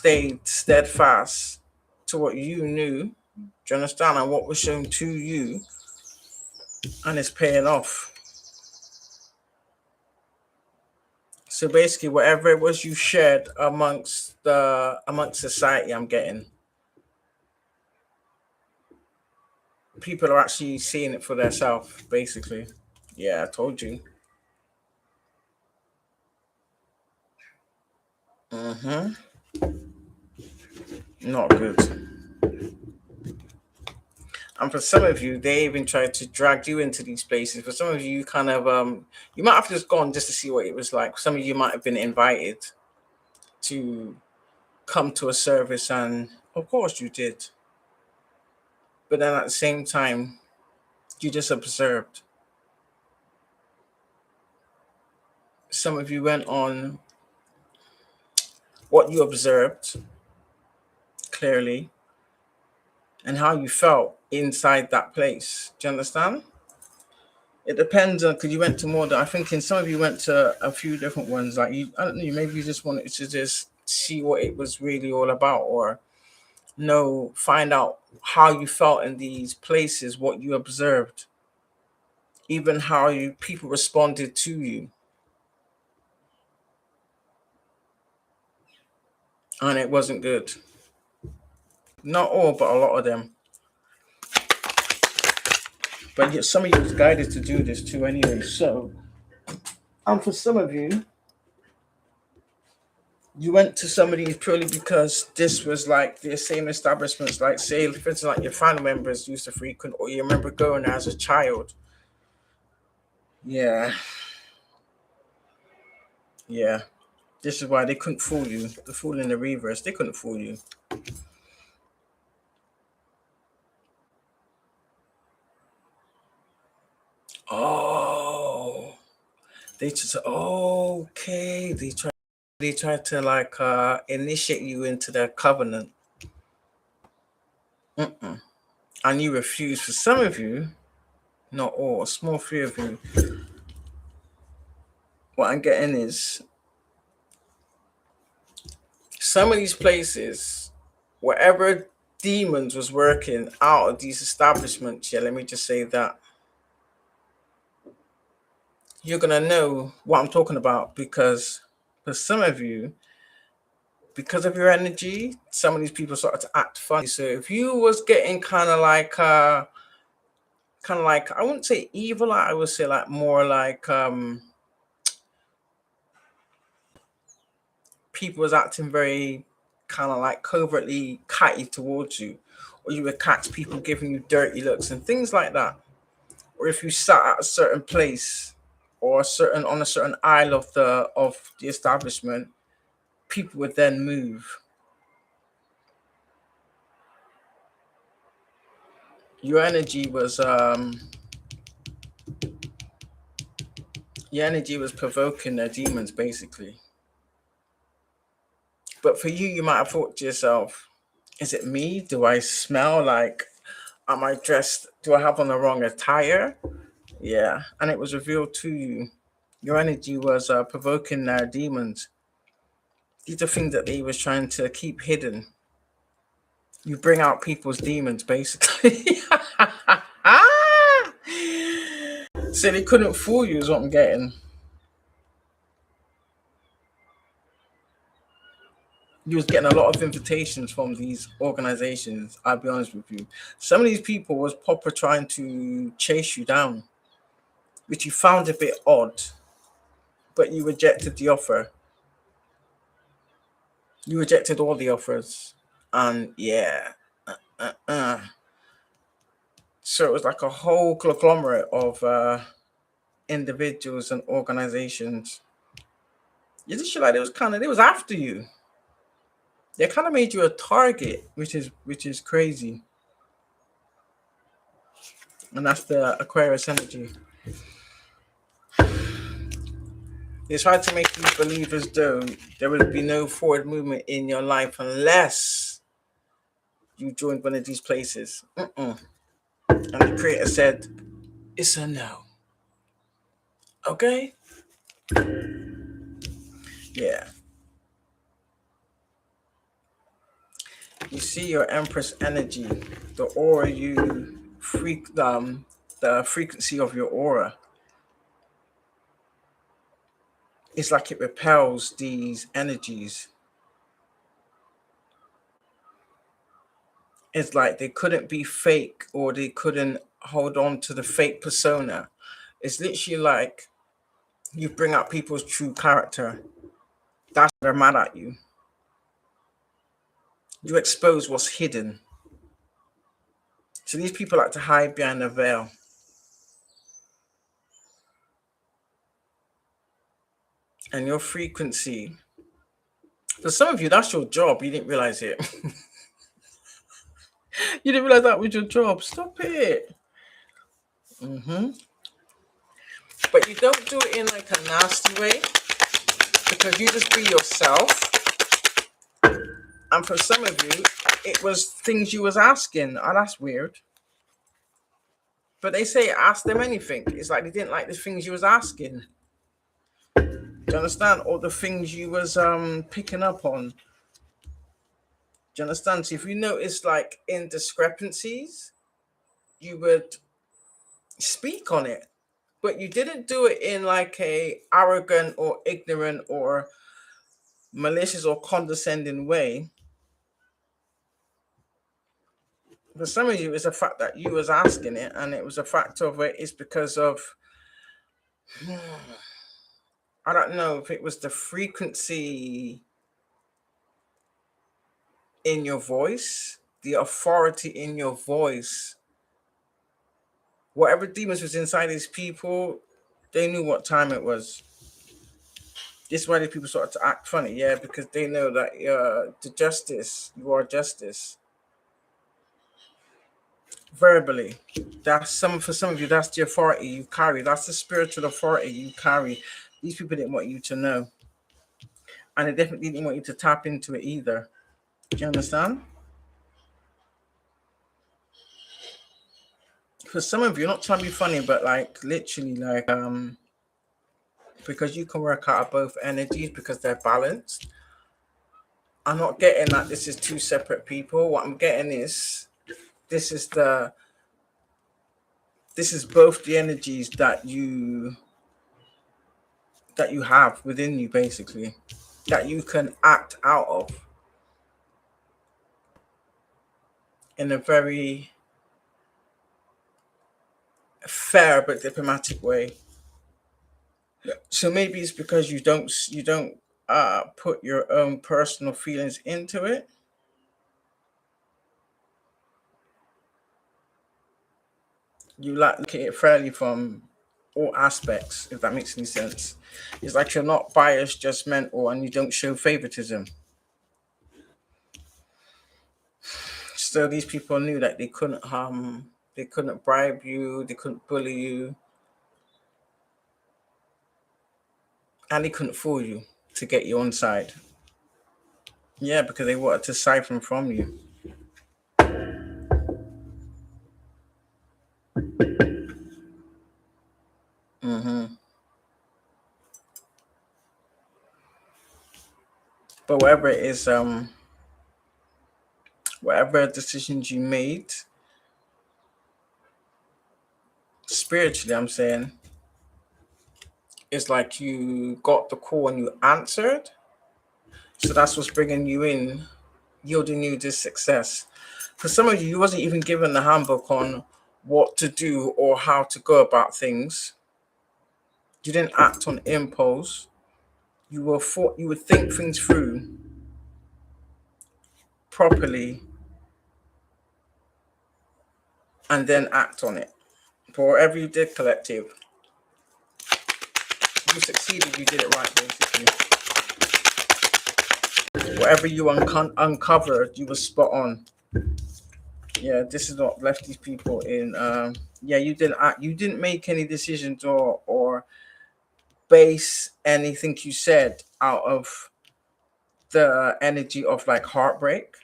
stayed steadfast to what you knew. Do you understand? And what was shown to you, and it's paying off. So basically, whatever it was you shared amongst society, I'm getting people are actually seeing it for themselves. Basically, yeah, I told you. Mm-hmm. Not good. And for some of you, they even tried to drag you into these places. For some of you, you kind of you might have just gone just to see what it was like. Some of you might have been invited to come to a service, and of course you did. But then at the same time, you just observed. Some of you went on what you observed clearly and how you felt inside that place. Do you understand? It depends on, because you went to more than, I think in some of you went to a few different ones. Like you, I don't know, maybe you just wanted to just see what it was really all about, or know, find out how you felt in these places, what you observed, even how you people responded to you. And it wasn't good. Not all, but a lot of them. But yet some of you was guided to do this too anyway. So, and for some of you, you went to some of these purely because this was like the same establishments, like say, for instance, like your family members used to frequent, or you remember going as a child. Yeah, yeah. This is why they couldn't fool you. The fool in the reverse, they couldn't fool you. Oh, they just okay. They tried to like initiate you into their covenant. Mm-mm. And you refused. For some of you, not all, a small few of you. What I'm getting is some of these places, wherever demons was working out of these establishments, yeah, let me just say that you're gonna know what I'm talking about, because for some of you, because of your energy, some of these people started to act funny. So if you was getting kind of like I wouldn't say evil, I would say like more like people was acting very kind of like covertly catty towards you, or you would catch people giving you dirty looks and things like that. Or if you sat at a certain place or a certain aisle of the establishment, people would then move. Your energy was provoking their demons basically. But for you, you might have thought to yourself, is it me? Do I smell like, am I dressed? Do I have on the wrong attire? Yeah. And it was revealed to you. Your energy was provoking their demons. These are things that they was trying to keep hidden. You bring out people's demons, basically. So they couldn't fool you, is what I'm getting. You was getting a lot of invitations from these organizations. I'll be honest with you. Some of these people was proper trying to chase you down, which you found a bit odd, but you rejected the offer. You rejected all the offers, and yeah, uh, uh. So it was like a whole conglomerate of individuals and organizations. You just feel like it was after you. They kind of made you a target, which is crazy, and that's the Aquarius energy. They tried to make you believe as though there would be no forward movement in your life unless you joined one of these places. Mm-mm. And the creator said, it's a no. Okay? Yeah. You see your Empress energy, the aura you the frequency of your aura. It's like it repels these energies. It's like they couldn't be fake, or they couldn't hold on to the fake persona. It's literally like you bring out people's true character. That's why they're mad at you. You expose what's hidden. So these people like to hide behind a veil. And your frequency, for some of you, that's your job. You didn't realize it. You didn't realize that was your job. Stop it. But you don't do it in like a nasty way, because you just be yourself. And for some of you, it was things you was asking. Oh, that's weird. But they say ask them anything. It's like they didn't like the things you was asking. Do you understand? Or the things you was picking up on. Do you understand? So if you notice like indiscrepancies, you would speak on it. But you didn't do it in like a arrogant or ignorant or malicious or condescending way. For some of you, it's a fact that you was asking it, and it was a fact of it is because of I don't know if it was the frequency in your voice, the authority in your voice. Whatever demons was inside these people, they knew what time it was. This is why these people started to act funny, yeah, because they know that the justice, you are justice. Verbally, for some of you, that's the authority you carry. That's the spiritual authority you carry. These people didn't want you to know, and they definitely didn't want you to tap into it either. Do you understand? For some of you, not trying to be funny, but like literally, like because you can work out of both energies because they're balanced. I'm not getting that this is two separate people. What I'm getting is this is both the energies that you have within you, basically, that you can act out of in a very fair but diplomatic way. So maybe it's because you don't put your own personal feelings into it. You like look at it fairly from all aspects, if that makes any sense. It's like you're not biased, judgmental, and you don't show favoritism. So these people knew that they couldn't bribe you, they couldn't bully you, and they couldn't fool you to get you on side. Yeah, because they wanted to siphon from you. But whatever it is, whatever decisions you made, spiritually, I'm saying, it's like you got the call and you answered. So that's what's bringing you in, yielding you this success. For some of you, you wasn't even given the handbook on what to do or how to go about things. You didn't act on impulse. You would think things through properly and then act on it. For whatever you did, collective, you succeeded. You did it right, basically. Whatever you uncovered, you were spot on. Yeah, this is what left these people in. Yeah, you didn't make any decisions or base anything you said out of the energy of like heartbreak.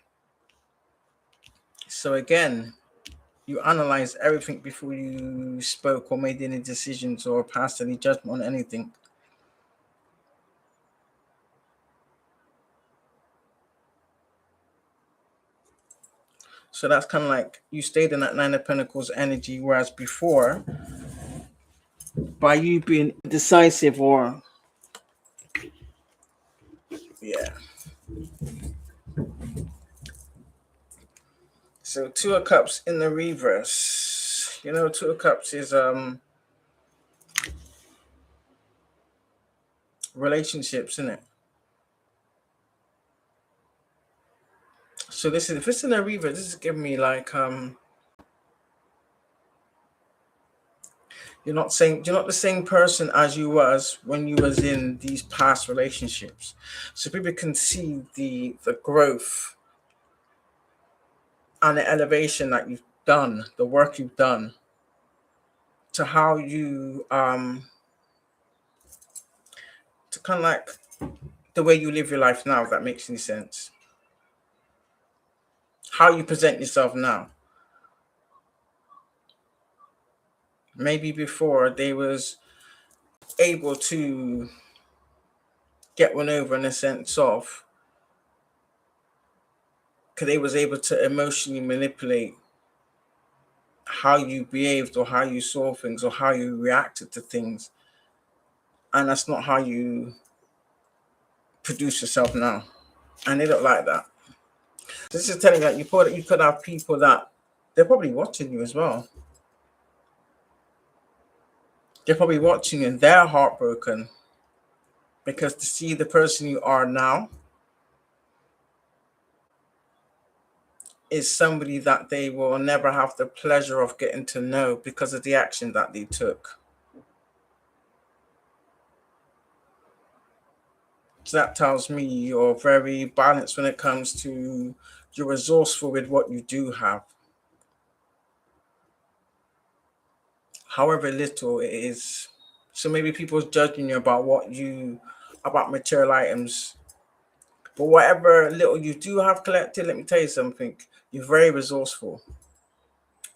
So again, you analyze everything before you spoke or made any decisions or passed any judgment on anything. So that's kind of like you stayed in that Nine of Pentacles energy, whereas before, by you being decisive or yeah. So Two of Cups in the reverse. You know, Two of Cups is relationships, isn't it? So this is, if it's in the reverse, this is giving me like you're not the same person as you was when you was in these past relationships. So people can see the growth and the elevation that you've done, the work you've done, to how you to kind of like the way you live your life now, if that makes any sense. How you present yourself now. Maybe before they was able to get one over in a sense of, because they was able to emotionally manipulate how you behaved or how you saw things or how you reacted to things. And that's not how you produce yourself now. And they don't like that. This is telling you that you could have people that they're probably watching you as well. They're probably watching you and they're heartbroken because to see the person you are now is somebody that they will never have the pleasure of getting to know because of the action that they took. So that tells me you're very balanced when it comes to you're resourceful with what you do have. However little it is. So maybe people's judging you about material items. But whatever little you do have collected, let me tell you something. You're very resourceful.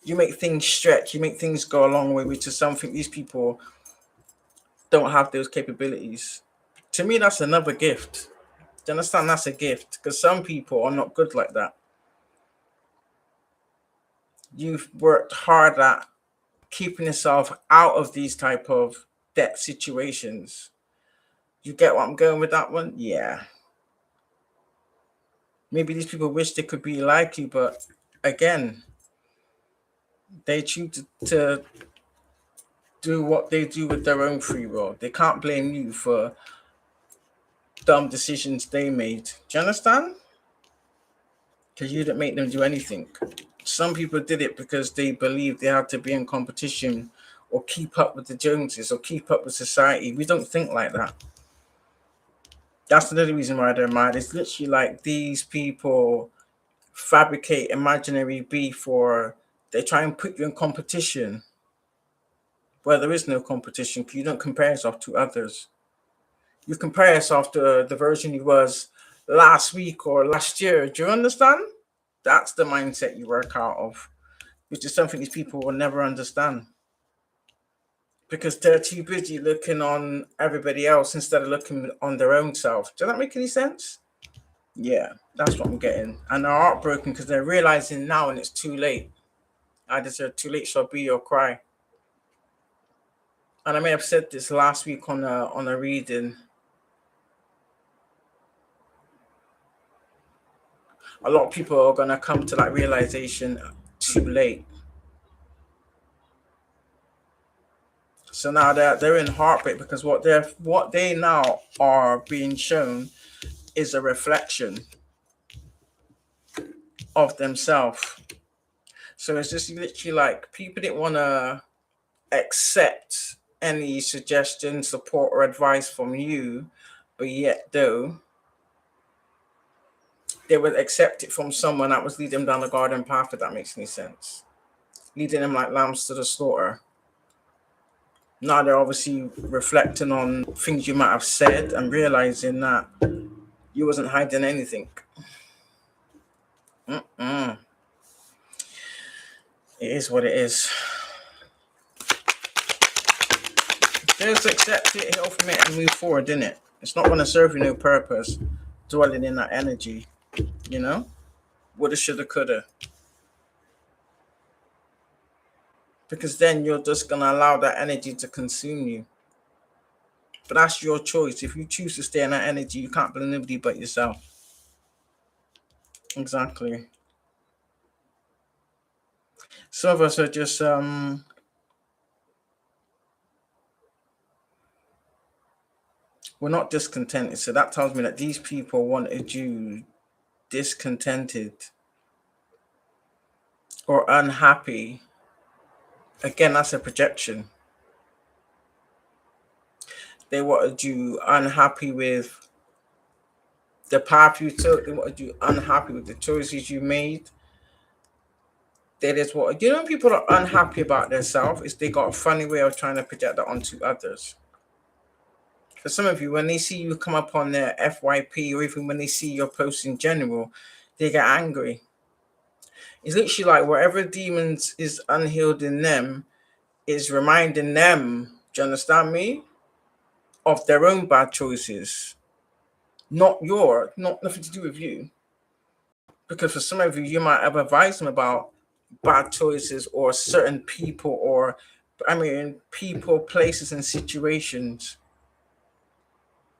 You make things stretch. You make things go a long way, which is something these people don't have those capabilities. To me, that's another gift. Do you understand? That's a gift because some people are not good like that. You've worked hard at keeping yourself out of these type of debt situations. You get what I'm going with that one? Yeah. Maybe these people wish they could be like you, but again, they choose to do what they do with their own free will. They can't blame you for dumb decisions they made. Do you understand? Because you didn't make them do anything. Some people did it because they believed they had to be in competition or keep up with the Joneses or keep up with society. We don't think like that. That's another reason why they're mad. It's literally like these people fabricate imaginary beef or they try and put you in competition where there is no competition because you don't compare yourself to others. You compare yourself to the version you was last week or last year. Do you understand? That's the mindset you work out of, which is something these people will never understand because they're too busy looking on everybody else instead of looking on their own self. Does that make any sense? Yeah, that's what I'm getting. And they're heartbroken because they're realizing now and it's too late. Either too late shall be or cry. And I may have said this last week on a reading. A lot of people are gonna come to that realization too late. So now they're in heartbreak because what they now are being shown is a reflection of themselves. So it's just literally like people didn't want to accept any suggestion, support, or advice from you, but yet though they would accept it from someone that was leading them down the garden path, if that makes any sense. Leading them like lambs to the slaughter. Now they're obviously reflecting on things you might have said and realizing that you wasn't hiding anything. It is what it is. Just accept it, heal from it, and move forward, innit? It's not going to serve you no purpose dwelling in that energy, you know? Woulda, shoulda, coulda. because then you're just going to allow that energy to consume you. But that's your choice. If you choose to stay in that energy, you can't blame nobody but yourself. Exactly. Some of us are just we're not discontented. So that tells me that these people wanted you discontented or unhappy. Again, that's a projection. They wanted you unhappy with the path you took. They wanted you unhappy with the choices you made. That is what, you know, when people are unhappy about themselves, is they got a funny way of trying to project that onto others. For some of you, when they see you come up on their FYP, or even when they see your posts in general, they get angry. It's literally like whatever demons is unhealed in them is reminding them, do you understand me, of their own bad choices. Not nothing to do with you. Because for some of you, you might have advised them about bad choices or certain people, or people, places, and situations.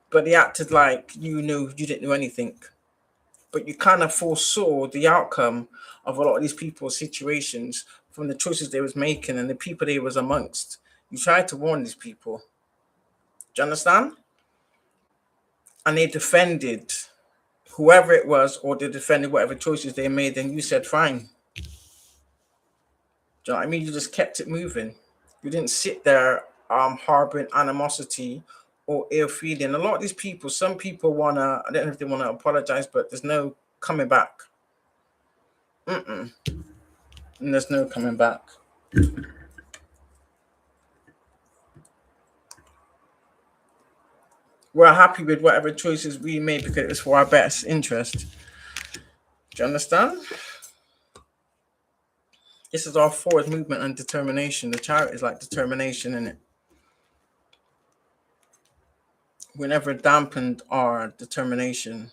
But they acted like you didn't know anything. But you kind of foresaw the outcome of a lot of these people's situations from the choices they was making and the people they was amongst. You tried to warn these people. Do you understand? And they defended whoever it was, or they defended whatever choices they made, and you said fine. Do you know what I mean? You just kept it moving. You didn't sit there harboring animosity or ill feeling. A lot of these people, some people I don't know if they wanna apologize, but there's no coming back. And there's no coming back. We're happy with whatever choices we made because it's for our best interest. Do you understand? This is our forward movement and determination. The Chariot is like determination in it. We never dampened our determination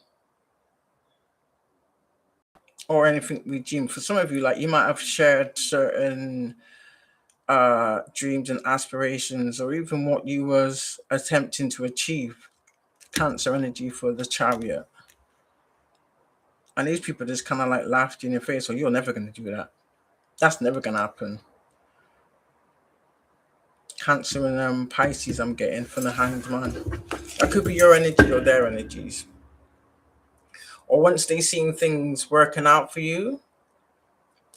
or anything we dream. For some of you, like, you might have shared certain dreams and aspirations, or even what you was attempting to achieve. Cancer energy for the Chariot. And these people just kind of like laughed in your face, or you're never going to do that. That's never going to happen. Cancer and Pisces I'm getting from the Hanged Man. That could be your energy or their energies. Or once they seen things working out for you,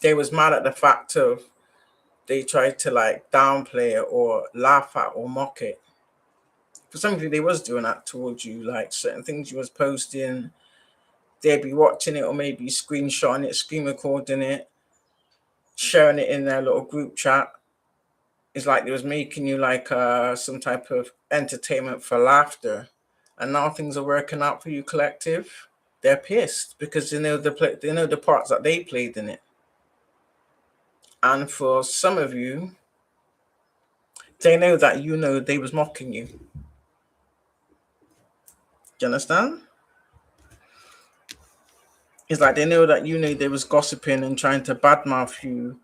they was mad at the fact of they tried to like downplay it or laugh at or mock it. For some of you, they was doing that towards you, like certain things you was posting, they'd be watching it or maybe screenshotting it, screen recording it, sharing it in their little group chat. It's like they was making you like some type of entertainment for laughter. And now things are working out for you, collective. They're pissed because they know the parts that they played in it. And for some of you, they know that they was mocking you. Do you understand? It's like they know that they was gossiping and trying to badmouth you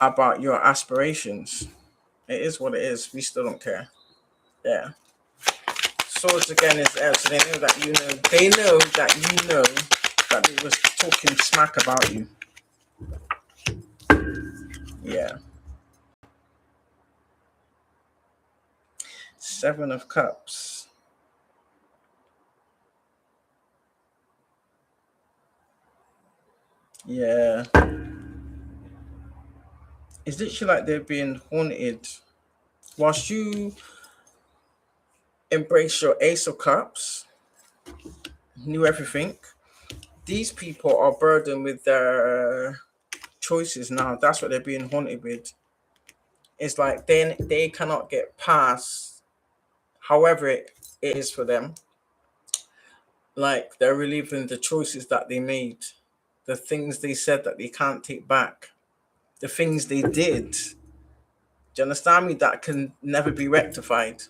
about your aspirations. It is what it is. We still don't care. Yeah. Swords again is out, so they know that they know that they was talking smack about you. Yeah. 7 of Cups. Yeah. It's literally like they're being haunted. Whilst you embrace your Ace of Cups, knew everything, these people are burdened with their choices now. That's what they're being haunted with. It's like they cannot get past however it is for them. Like they're reliving the choices that they made, the things they said that they can't take back, the things they did. Do you understand me? That can never be rectified.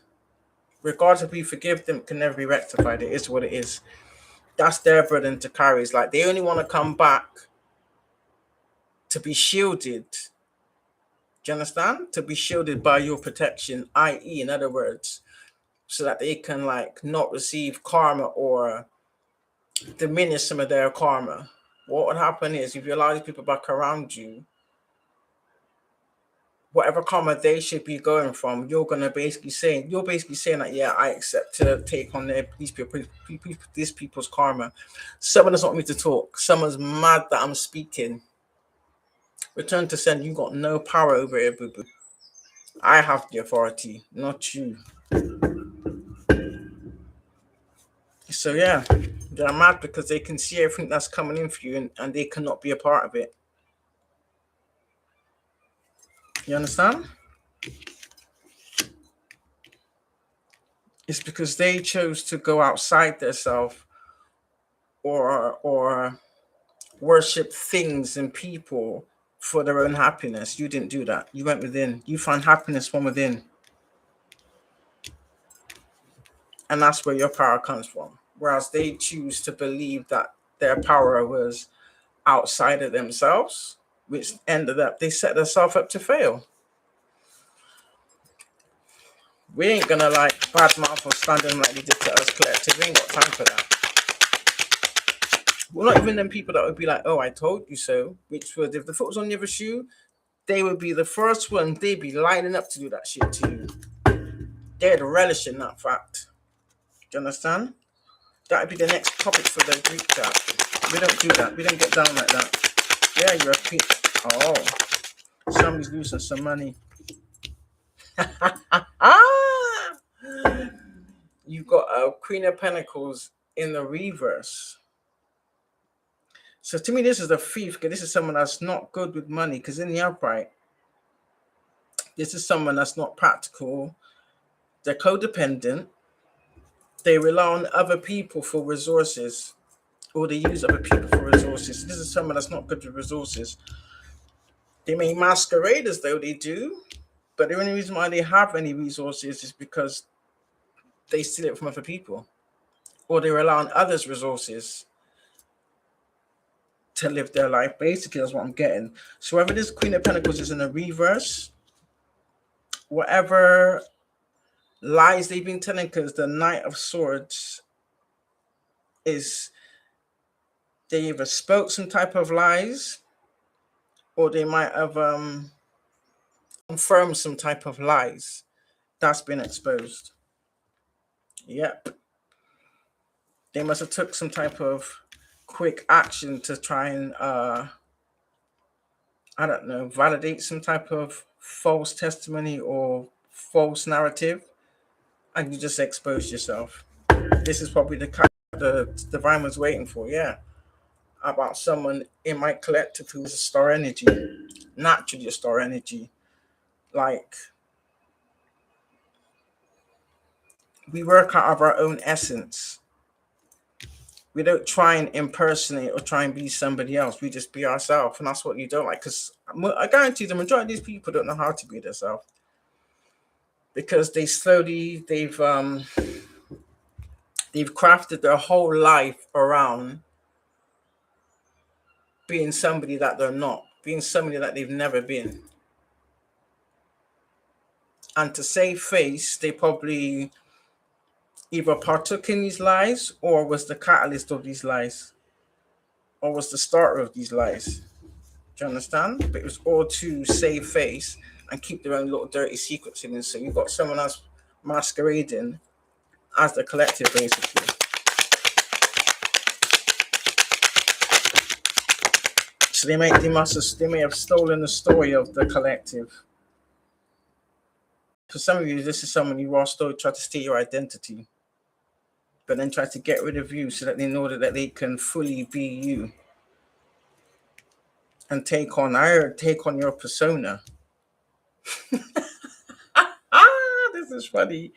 Regardless if we forgive them, it can never be rectified. It is what it is. That's their burden to carry. It's like they only want to come back to be shielded. Do Do you understand? To be shielded by your protection, i.e., in other words, so that they can like not receive karma or diminish some of their karma. What would happen is if you allow these people back around you, whatever karma they should be going from, you're basically saying that, yeah, I accept to take on these people's karma. Someone doesn't want me to talk. Someone's mad that I'm speaking. Return to send. You got no power over it, boo boo. I have the authority, not you. So yeah, they're mad because they can see everything that's coming in for you, and they cannot be a part of it. You understand? It's because they chose to go outside their self or worship things and people for their own happiness. You didn't do that. You went within. You found happiness from within. And that's where your power comes from. Whereas they choose to believe that their power was outside of themselves, which ended up, they set themselves up to fail. We ain't gonna like badmouth or standing like they did to us collective. We ain't got time for that. We're not even them people that would be like, oh, I told you so. Which would, if the foot was on the other shoe, they would be the first one. They'd be lining up to do that shit to you. They'd relish in that fact. Do you understand? That would be the next topic for the group chat. We don't do that. We don't get down like that. Yeah, you're a queen. Oh, somebody's losing some money. You've got a Queen of Pentacles in the reverse. So to me, this is a thief, because this is someone that's not good with money, because in the upright, this is someone that's not practical. They're codependent. They rely on other people for resources, or they use other people for resources. This is someone that's not good with resources. They may masquerade as though they do, but the only reason why they have any resources is because they steal it from other people, or they rely on others' resources to live their life. Basically, that's what I'm getting. So whether this Queen of Pentacles is in the reverse, whatever lies they've been telling, because the Knight of Swords is, they either spoke some type of lies, or they might have confirmed some type of lies that's been exposed. Yep. They must have took some type of quick action to try and I don't know, validate some type of false testimony or false narrative, and you just exposed yourself. This is probably the kind the divine was waiting for. Yeah, about someone in my collective who is a star energy, naturally a star energy. Like, we work out of our own essence. We don't try and impersonate or try and be somebody else. We just be ourselves, and that's what you don't like. Because I guarantee the majority of these people don't know how to be themselves, because they've crafted their whole life around being somebody that they're not, being somebody that they've never been. And to save face, they probably either partook in these lies, or was the catalyst of these lies, or was the starter of these lies. Do you understand? But it was all to save face and keep their own little dirty secrets in. So you've got someone else masquerading as the collective, basically. So they may have stolen the story of the collective. For some of you, this is someone you also try to steal your identity, but then try to get rid of you so that they know that they can fully be you and take on your persona. This is funny.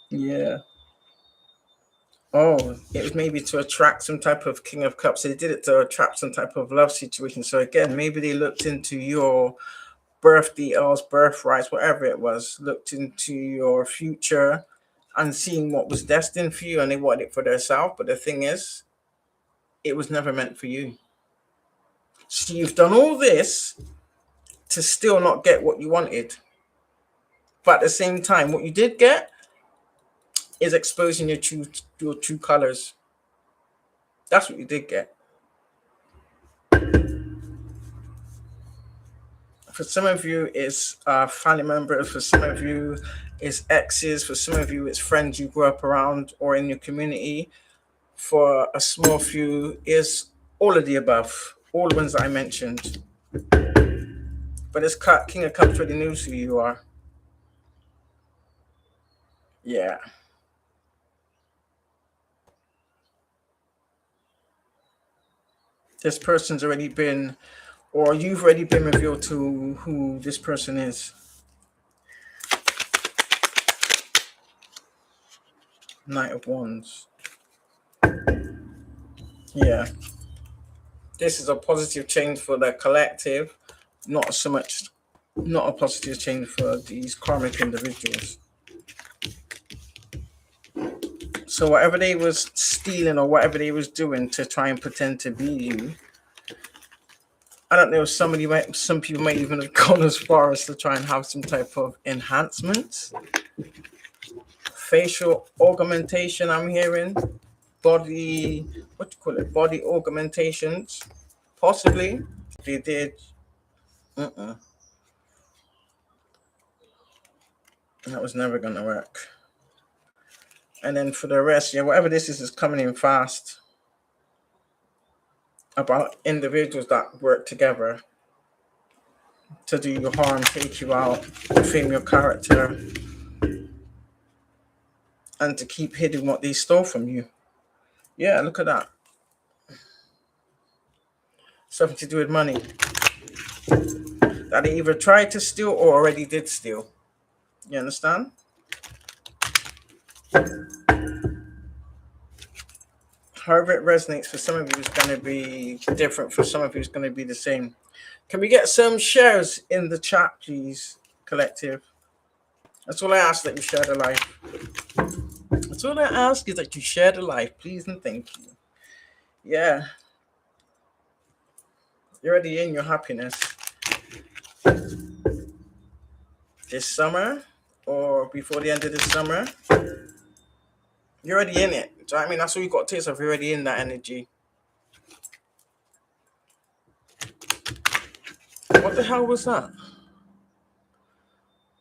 Yeah. Oh, it was maybe to attract some type of King of Cups. They did it to attract some type of love situation. So again, maybe they looked into your birth details, birthrights, whatever it was, looked into your future and seeing what was destined for you, and they wanted it for themselves. But the thing is, it was never meant for you. So you've done all this to still not get what you wanted. But at the same time, what you did get is exposing your true colors. That's what you did get. For some of you, it's family members. For some of you, it's exes. For some of you, it's friends you grew up around or in your community. For a small few, is all of the above. All the ones that I mentioned. But this King of Cups really knows who you are. Yeah. This person's already been, or you've already been revealed to who this person is. Knight of Wands. Yeah. This is a positive change for the collective, not a positive change for these karmic individuals. So whatever they was stealing or whatever they was doing to try and pretend to be you, I don't know, some people might even have gone as far as to try and have some type of enhancements. Facial augmentation, I'm hearing. Body, what do you call it? Body augmentations, possibly. They did. That was never gonna work. And then for the rest, yeah, whatever this is coming in fast. About individuals that work together to do you harm, take you out, defame your character, and to keep hidden what they stole from you. Yeah, look at that. Something to do with money that they either tried to steal or already did steal. You understand? However it resonates for some of you is going to be different. For some of you, it's going to be the same. Can we get some shares in the chat, please, collective? That's all I ask, that you share the life. That's all I ask, is that you share the life, please and thank you. Yeah. You're already in your happiness. This summer or before the end of this summer, you're already in it. Do you know what I mean? That's all you got to taste of. You're already in that energy. What the hell was that?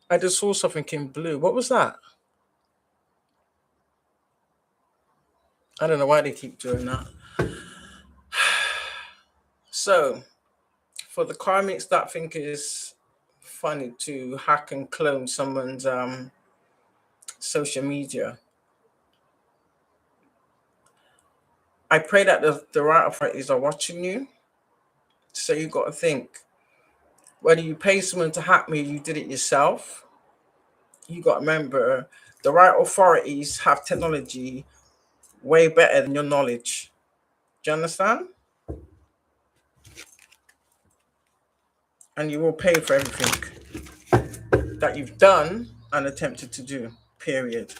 I just saw something in blue. What was that? I don't know why they keep doing that. So, for the karmics that think it's funny to hack and clone someone's social media, I pray that the right authorities are watching you. So you got to think, whether you pay someone to hack me, you did it yourself. You got to remember, the right authorities have technology way better than your knowledge. Do you understand? And you will pay for everything that you've done and attempted to do, period.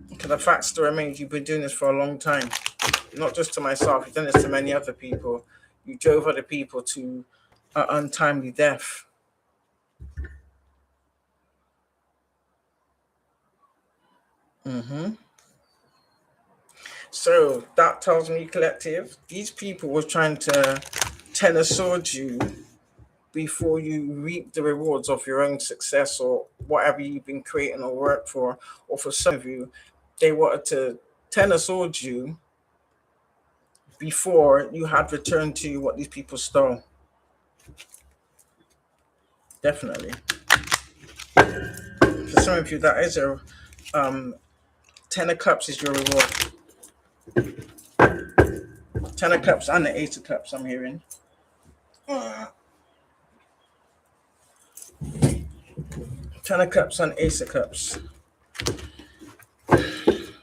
Because the fact still remains, you've been doing this for a long time. Not just to myself, you've done this to many other people. You drove other people to an untimely death. So that tells me, collective, these people were trying to tenor-sword you before you reap the rewards of your own success or whatever you've been creating or work for. Or for some of you, they wanted to tenor-sword you before you had returned to you what these people stole. Definitely. For some of you, that is a 10 of Cups is your reward. 10 of Cups and the 8 of Cups, I'm hearing. 10 of Cups and Ace of Cups.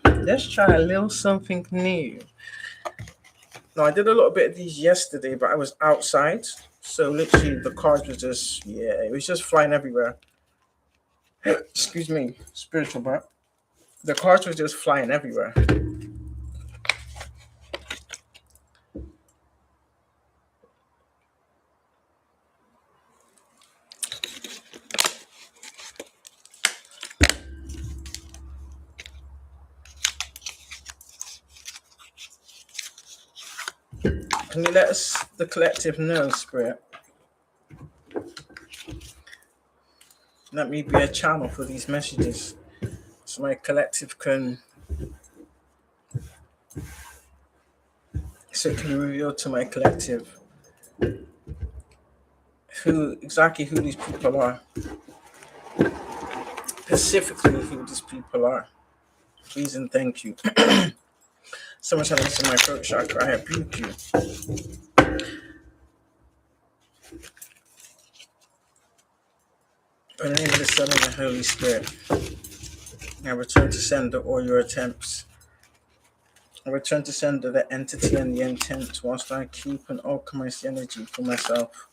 Let's try a little something new. Now, I did a little bit of these yesterday, but I was outside. So literally the cards was just, it was just flying everywhere. Excuse me, spiritual part. The cards was just flying everywhere. Can you let us, the collective, know, Spirit? Let me be a channel for these messages so my collective can, so it can be revealed to my collective exactly who these people are. Specifically who these people are. Please and thank you. Someone said this in my throat chakra. I rebuke you. In the name of the Son and the Holy Spirit, I return to sender all your attempts. I return to sender the entity and the intent whilst I keep and alchemize the energy for myself.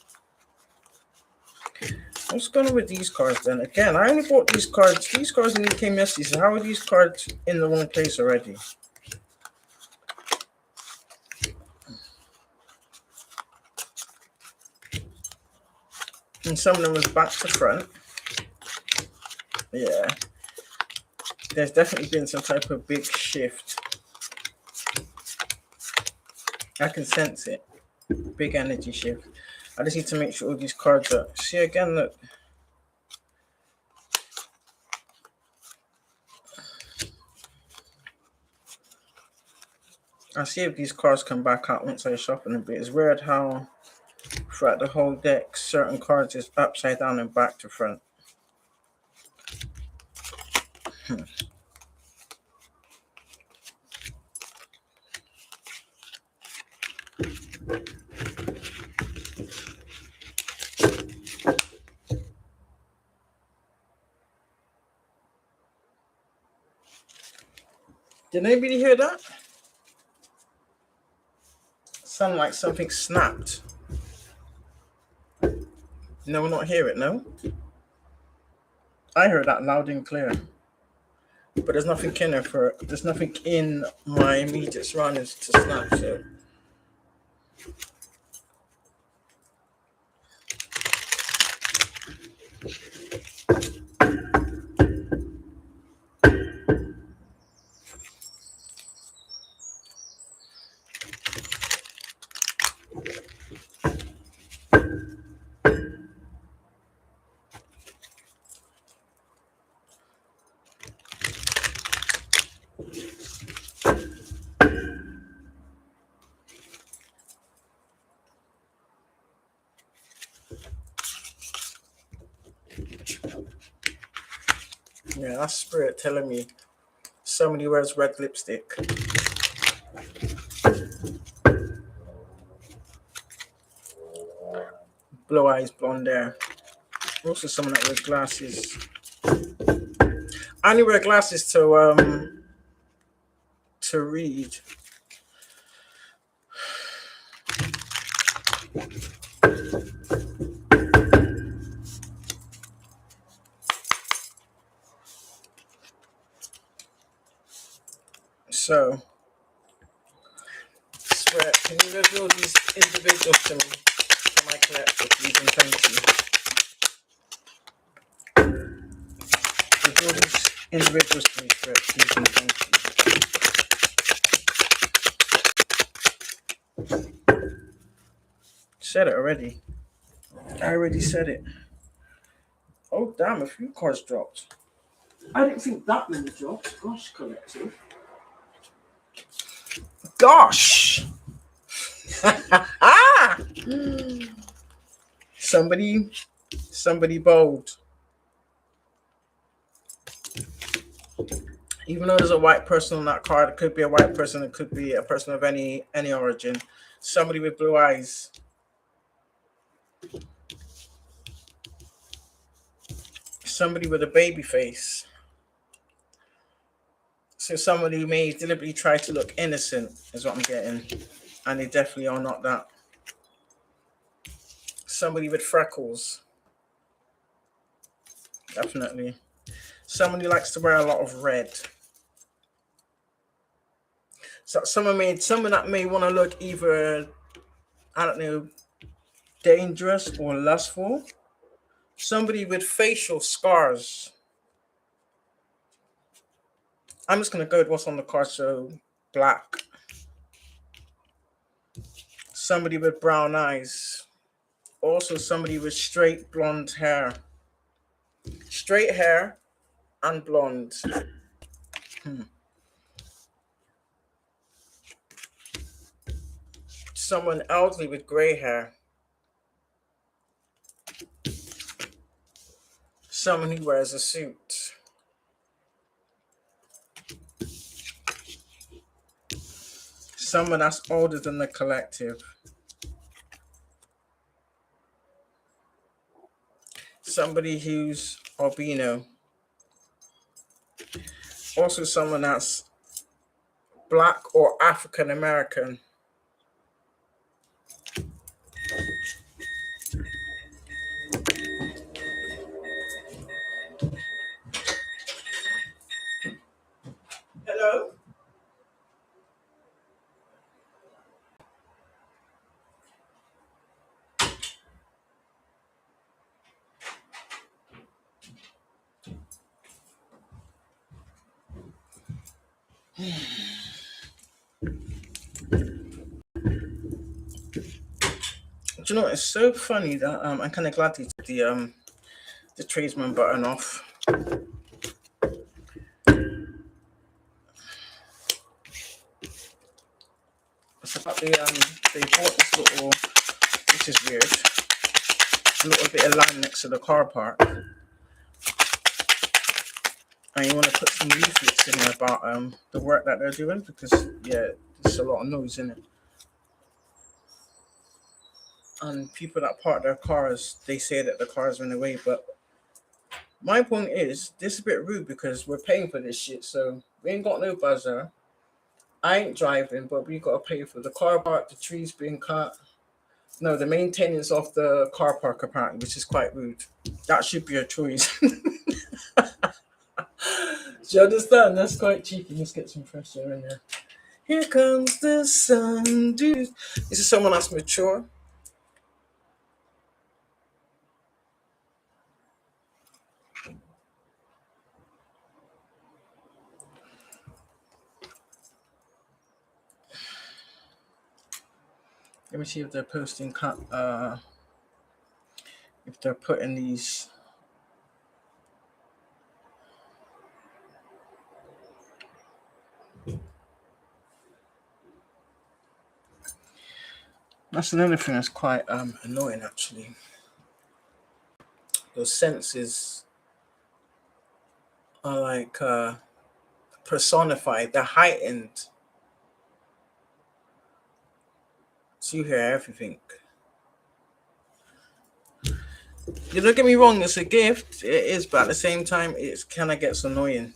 What's going on with these cards then? Again, I only bought these cards. These cards only came yesterday. So how are these cards in the wrong place already? And some of them was back to front. Yeah. There's definitely been some type of big shift. I can sense it. Big energy shift. I just need to make sure all these cards are. See again, look. I'll see if these cards come back out once I shuffle a bit. It's weird how throughout the whole deck, certain cards is upside down and back to front. Did anybody hear that? Sound like something snapped. No, not hear it, no? I heard that loud and clear. But there's nothing in there for it. There's nothing in my immediate surroundings to snap, so. Yeah, that's spirit telling me somebody wears red lipstick. Blue eyes, blonde hair. Also someone that wears glasses. I only wear glasses to read. So, Spirit, can you reveal these individuals to me, to my collective, please and thank you. Reveal these individuals to me, Spirit, please and thank you. Said it already. I already said it. Oh damn, a few cards dropped. I didn't think that many dropped. Gosh, collective. Gosh! Somebody bold. Even though there's a white person on that card, it could be a white person, it could be a person of any origin. Somebody with blue eyes. Somebody with a baby face. So somebody may deliberately try to look innocent, is what I'm getting. And they definitely are not that. Somebody with freckles. Definitely. Somebody likes to wear a lot of red. So someone that may want to look either, I don't know, dangerous or lustful. Somebody with facial scars. I'm just going to go with what's on the card. So black. somebody with brown eyes. Also somebody with straight blonde hair. Straight hair and blonde. Someone elderly with gray hair. Someone who wears a suit. Someone that's older than the collective. Somebody who's albino. Also someone that's Black or African American. Hello? Do you know, it's so funny that I'm kind of glad they took the tradesman button off. It's about they bought this little, which is weird, a little bit of land next to the car park, and you want to put some leaflets in there about the work that they're doing, because yeah, there's a lot of noise in it. And people that park their cars, they say that the cars are in the way, but my point is, this is a bit rude because we're paying for this shit, so we ain't got no buzzer. I ain't driving, but we got to pay for the car park, the trees being cut. No, the maintenance of the car park apparently, which is quite rude. That should be a choice. Do you understand? That's quite cheeky. Let's get some fresh air in there. Here comes the sun, dude. This is someone that's mature. Let me see if they're posting if they're putting these. That's another thing that's quite annoying actually. Those senses are like personified, they're heightened. So you hear everything. You don't get me wrong, it's a gift, it is, but at the same time, it kind of gets annoying.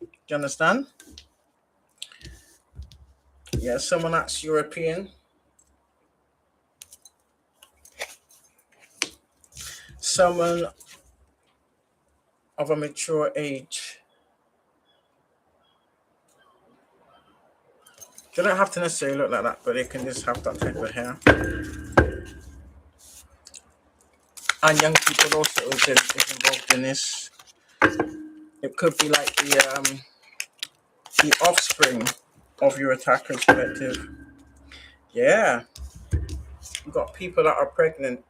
Do you understand? Yeah, someone that's European. Someone of a mature age. They don't have to necessarily look like that, but they can just have that type of hair. And young people also is involved in this. It could be like the offspring of your attackers collective. Yeah. You've got people that are pregnant.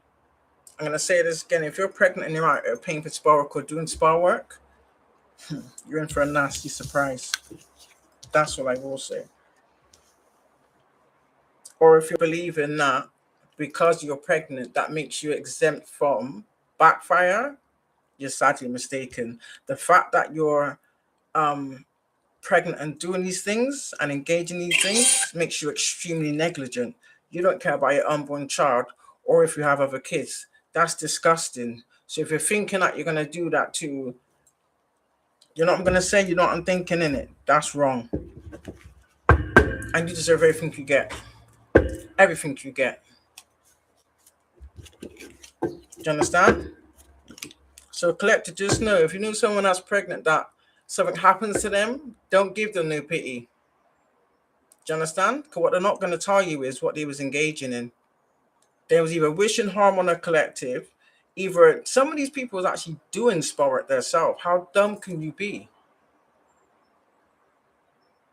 I'm going to say this again. If you're pregnant and you're out paying for spa work or doing spa work, you're in for a nasty surprise. That's what I will say. Or if you believe in that, because you're pregnant, that makes you exempt from backfire, you're sadly mistaken. The fact that you're pregnant and doing these things and engaging in these things makes you extremely negligent. You don't care about your unborn child or if you have other kids. That's disgusting. So if you're thinking that you're going to do that to, you know what I'm going to say? You know what I'm thinking, in it. That's wrong. And you deserve everything you get. Everything you get. Do you understand? So collector, just know, if you know someone that's pregnant that something happens to them, don't give them no pity. Do you understand? Because what they're not going to tell you is what they was engaging in. They was either wishing harm on a collective, either some of these people was actually doing spa work themselves. How dumb can you be?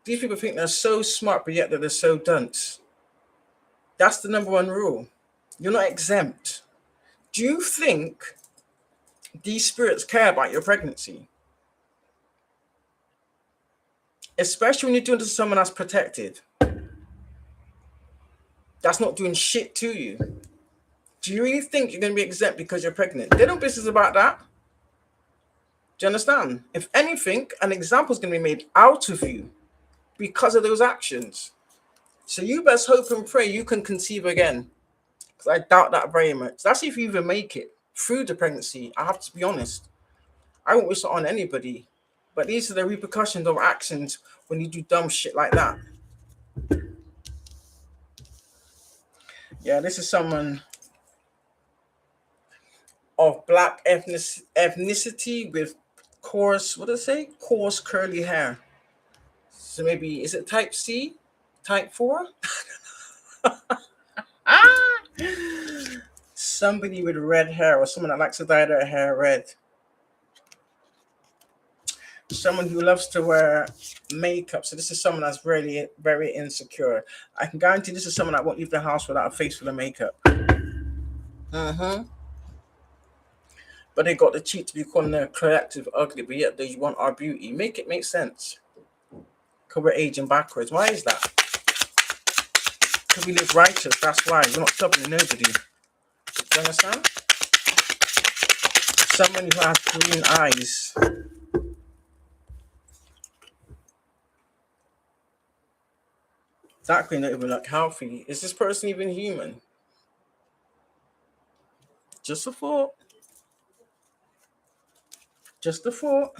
These people think they're so smart, but yet they're so dunce. That's the number one rule. You're not exempt. Do you think these spirits care about your pregnancy? Especially when you're doing it to someone that's protected. That's not doing shit to you. Do you really think you're going to be exempt because you're pregnant? They don't business about that. Do you understand? If anything, an example is going to be made out of you because of those actions. So you best hope and pray you can conceive again. Because I doubt that very much. That's if you even make it through the pregnancy. I have to be honest. I won't wish it on anybody. But these are the repercussions of actions when you do dumb shit like that. Yeah, this is someone of black ethnicity with coarse, what do they say? Coarse curly hair. So maybe, is it type C? Type 4? Somebody with red hair, or someone that likes to dye their hair red. Someone who loves to wear makeup. So this is someone that's really very insecure. I can guarantee this is someone that won't leave the house without a face full of makeup. But they got the cheat to be calling their collective ugly, but yet they want our beauty. Make it make sense. Because we're aging backwards. Why is that? Because we live righteous. That's why. We're not troubling nobody. Do you understand? Someone who has green eyes. That green don't even look healthy. Is this person even human? Just a thought. Just a thought.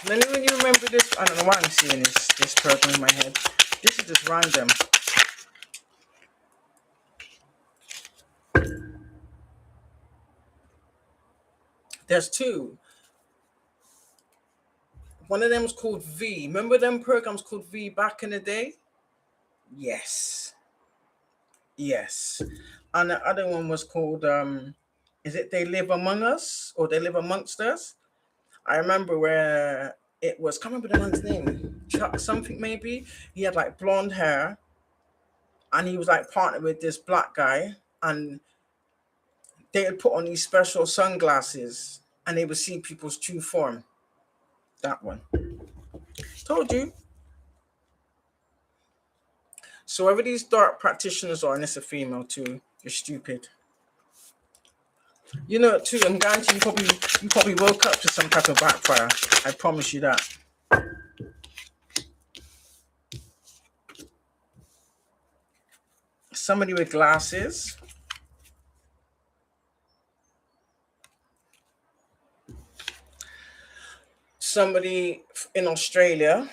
Let me really remember this. I don't know why I'm seeing this program in my head. This is just random. There's two. One of them was called V. Remember them programs called V back in the day? Yes. Yes. And the other one was called, is it They Live Among Us or They Live Amongst Us? I remember where it was, can't remember the man's name, Chuck something maybe. He had like blonde hair and he was like partnered with this black guy, and they would put on these special sunglasses and they would see people's true form. That one. Told you. So whoever these dark practitioners are, and it's a female too, you're stupid. You know too, I'm guaranteed you probably woke up to some type of backfire. I promise you that. Somebody with glasses. Somebody in Australia.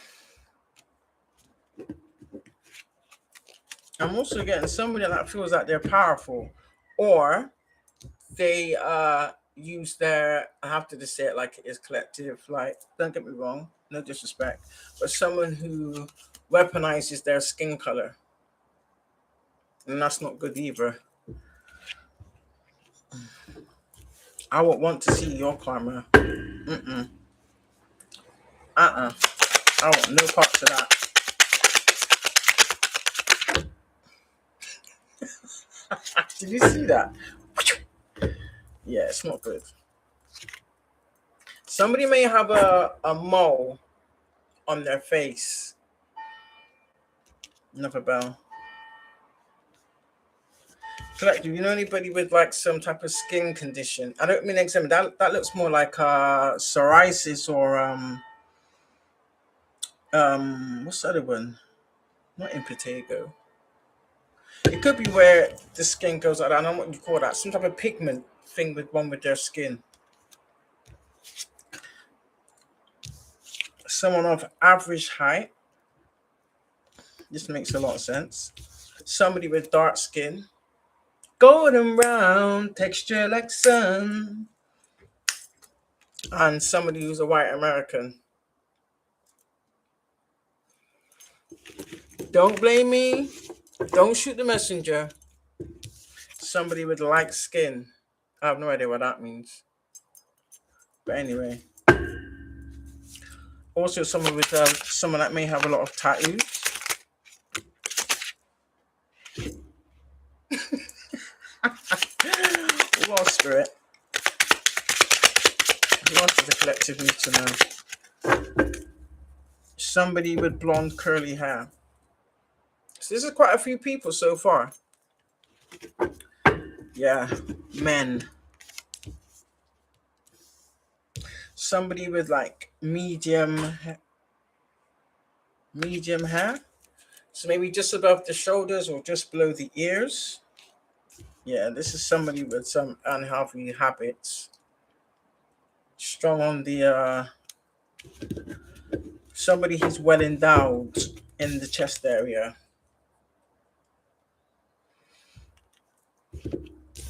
I'm also getting somebody that feels that they're powerful, or they use their, I have to just say it like it is, collective, like, don't get me wrong, no disrespect, but someone who weaponizes their skin color. And that's not good either. I would want to see your karma. I want no parts of that. Did you see that? Yeah, it's not good. Somebody may have a mole on their face. Another bell. Collective, you know anybody with like some type of skin condition? I don't mean eczema. That looks more like psoriasis or what's the other one? Not impetigo. It could be where the skin goes out. I don't know what you call that. Some type of pigment thing with one with their skin. Someone of average height. This makes a lot of sense. Somebody with dark skin. Golden brown, texture like sun. And somebody who's a white American. Don't blame me. Don't shoot the messenger. Somebody with light skin. I have no idea what that means. But anyway. Also someone with someone that may have a lot of tattoos. effectively to know. Somebody with blonde curly hair. So this is quite a few people so far. Yeah, men. Somebody with like medium hair. So maybe just above the shoulders or just below the ears. Yeah, this is somebody with some unhealthy habits. Strong on the somebody who's well endowed in the chest area.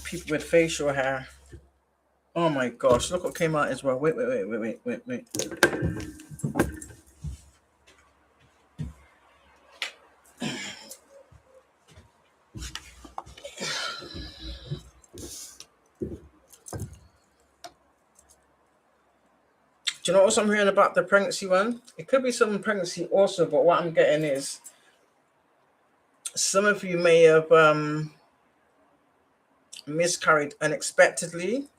People with facial hair. Oh my gosh, look what came out as well. Wait. Do you know what I'm hearing about the pregnancy one? It could be some pregnancy also, but what I'm getting is some of you may have miscarried unexpectedly.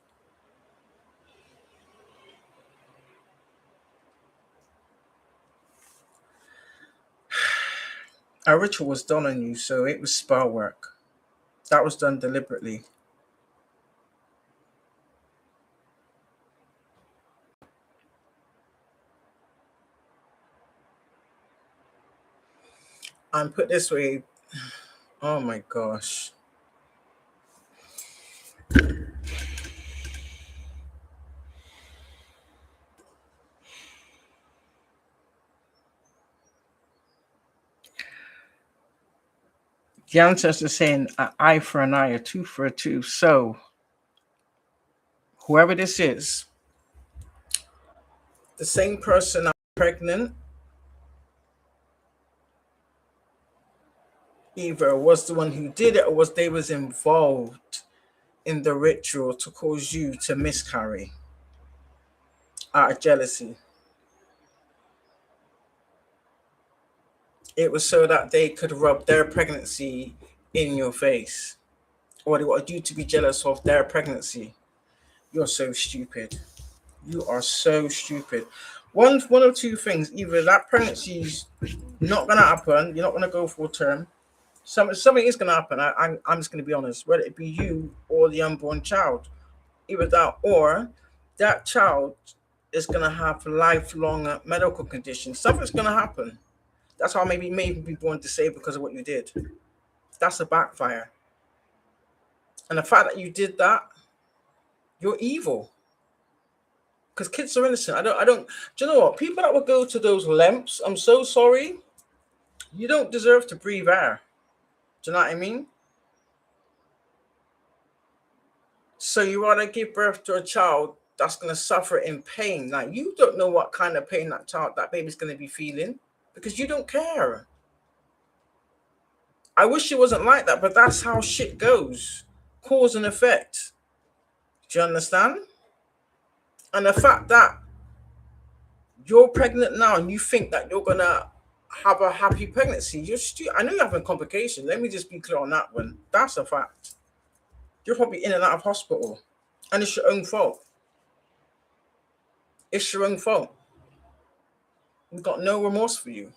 A ritual was done on you, so it was spell work. That was done deliberately. And put this way, oh my gosh. The ancestors saying an eye for an eye, a tooth for a tooth. So whoever this is, the same person pregnant either was the one who did it or was they was involved in the ritual to cause you to miscarry out of jealousy. It was so that they could rub their pregnancy in your face, or they wanted you to be jealous of their pregnancy. You're so stupid. You are so stupid. One of two things: either that pregnancy's not gonna happen, you're not gonna go full term. Something is gonna happen. I'm just gonna be honest. Whether it be you or the unborn child, either that or that child is gonna have lifelong medical conditions. Something's gonna happen. That's how maybe be born disabled because of what you did. That's a backfire. And the fact that you did that, you're evil. Because kids are innocent. I don't. Do you know what? People that would go to those lengths, I'm so sorry. You don't deserve to breathe air. Do you know what I mean? So you rather give birth to a child that's going to suffer in pain. Like, you don't know what kind of pain that baby's going to be feeling because you don't care. I wish it wasn't like that, but that's how shit goes. Cause and effect. Do you understand? And the fact that you're pregnant now and you think that you're going to have a happy pregnancy, you're stupid. I know you're having complications. Let me just be clear on that one. That's a fact. You're probably in and out of hospital. And it's your own fault. It's your own fault. We've got no remorse for you.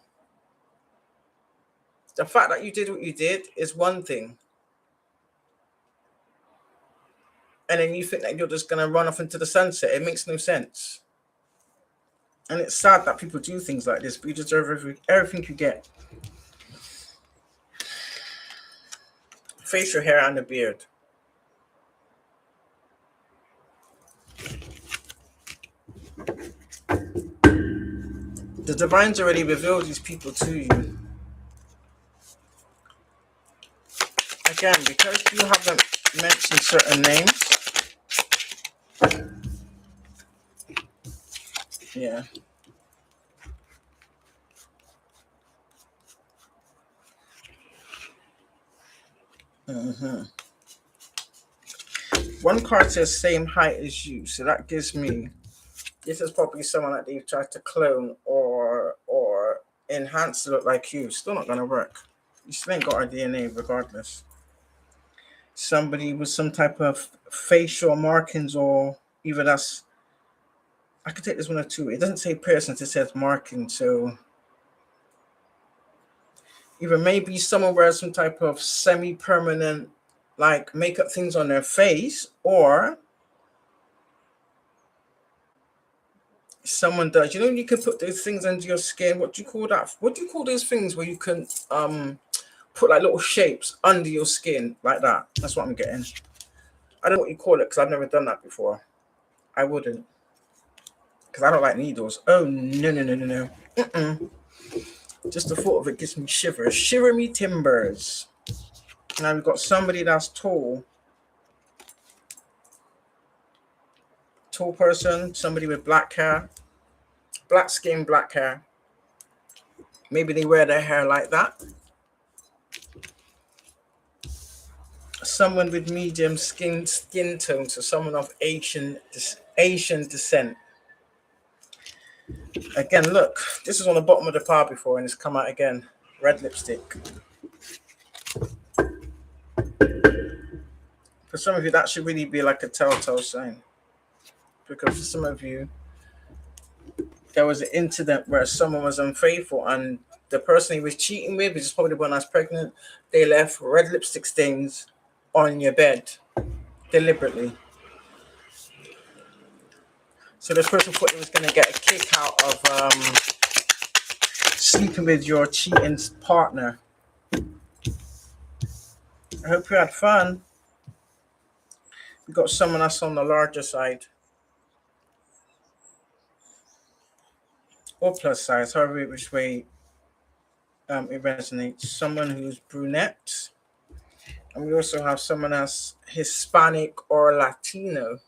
The fact that you did what you did is one thing. And then you think that you're just going to run off into the sunset. It makes no sense. And it's sad that people do things like this, but you deserve everything you get. Facial hair and a beard. The divine's already revealed these people to you. Again, because you haven't mentioned certain names. Yeah. One card says same height as you, so that gives me this is probably someone that they've tried to clone or enhance to look like you. Still not gonna work. You still ain't got our DNA regardless. Somebody with some type of facial markings, or either that's I could take this one or two. It doesn't say piercings, it says marking. So either maybe someone wears some type of semi-permanent like makeup things on their face, or someone does. You know, you can put those things under your skin. What do you call that? What do you call those things where you can put like little shapes under your skin like that? That's what I'm getting. I don't know what you call it because I've never done that before. I wouldn't, because I don't like needles. Oh no. Just the thought of it gives me shivers. Shiver me timbers. Now we've got somebody that's tall. Tall person, somebody with black hair, black skin, black hair. Maybe they wear their hair like that. Someone with medium skin tone, so someone of Asian descent. Again, look, this is on the bottom of the pile before and it's come out again. Red lipstick. For some of you, that should really be like a telltale sign. Because for some of you, there was an incident where someone was unfaithful and the person he was cheating with, which is probably when I was pregnant, they left red lipstick stains on your bed deliberately. So this person thought he was going to get a kick out of sleeping with your cheating partner. I hope you had fun. We got someone else on the larger side. Or plus size, however which way it resonates. Someone who's brunette. And we also have someone else Hispanic or Latino.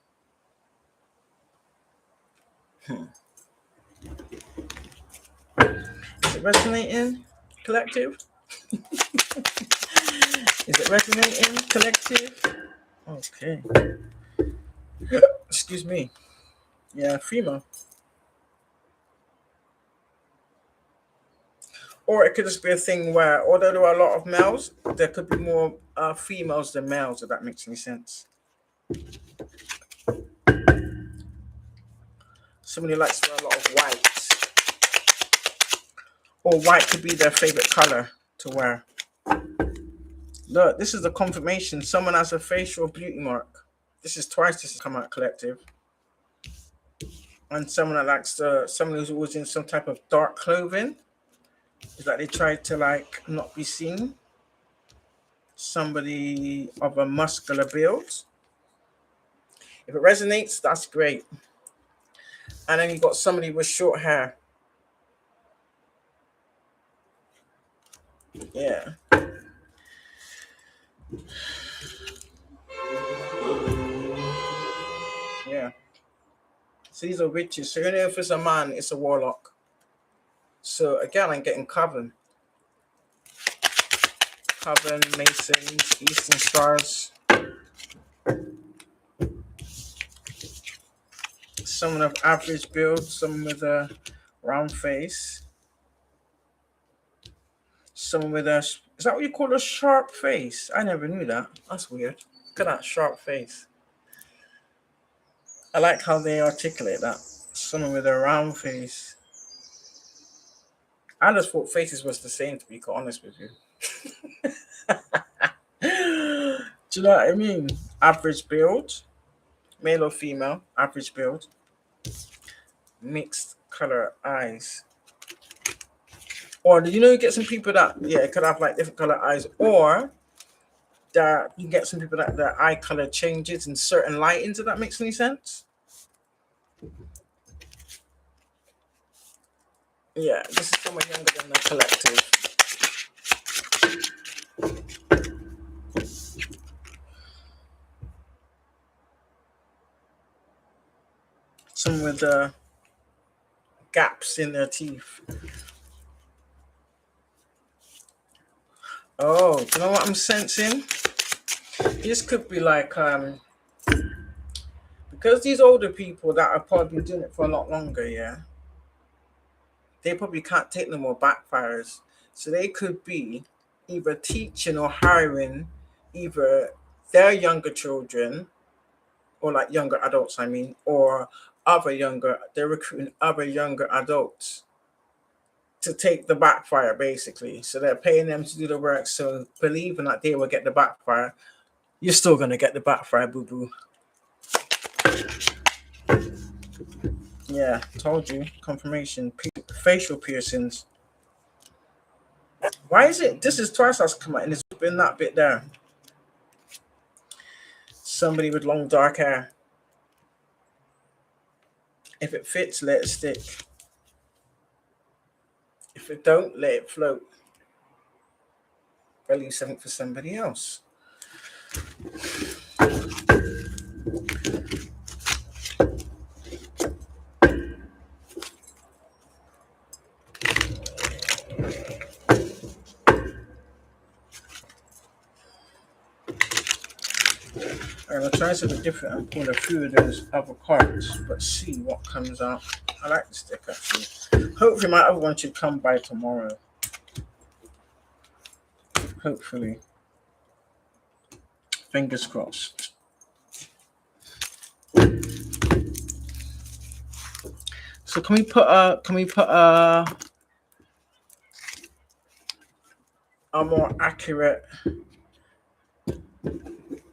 Is it resonating, collective? Is it resonating, collective? Okay. Excuse me. Yeah, female. Or it could just be a thing where, although there are a lot of males, there could be more females than males, if that makes any sense. Somebody likes to wear a lot of white. Or white could be their favorite color to wear. Look, this is the confirmation. Someone has a facial beauty mark. This is twice this has come out, collective. And someone that likes someone who's always in some type of dark clothing. It's like they try to like not be seen. Somebody of a muscular build. If it resonates, that's great. And then you got somebody with short hair. Yeah. Yeah. So these are witches. So you know if it's a man, it's a warlock. So again, I'm getting Coven. Coven, Masons, Eastern Stars. Someone of average build, someone with a round face. Someone with a, is that what you call a sharp face? I never knew that. That's weird. Look at that sharp face. I like how they articulate that. Someone with a round face. I just thought faces was the same, to be quite honest with you. Do you know what I mean? Average build, male or female, average build, mixed color eyes. Or do you know you get some people that could have like different color eyes, or that you get some people that their eye color changes in certain lightings, if that makes any sense. Yeah, this is someone younger than the collective. Some with gaps in their teeth. Oh, do you know what I'm sensing? This could be like because these older people that are probably doing it for a lot longer, yeah, they probably can't take no more backfires. So they could be either teaching or hiring either their younger children, or like younger adults, I mean, or they're recruiting other younger adults to take the backfire, basically. So they're paying them to do the work. So believing that they will get the backfire, you're still gonna get the backfire, boo boo. Yeah, told you. Confirmation. Facial piercings. Why is it? This is twice that's come out, and it's been that bit there. Somebody with long dark hair. If it fits, let it stick. If it don't, let it float. Or leave something for somebody else. I'm going to try something different and pull a few of those other cards, but see what comes out. I like the stick, actually. Hopefully my other one should come by tomorrow. Hopefully. Fingers crossed. So can we put a more accurate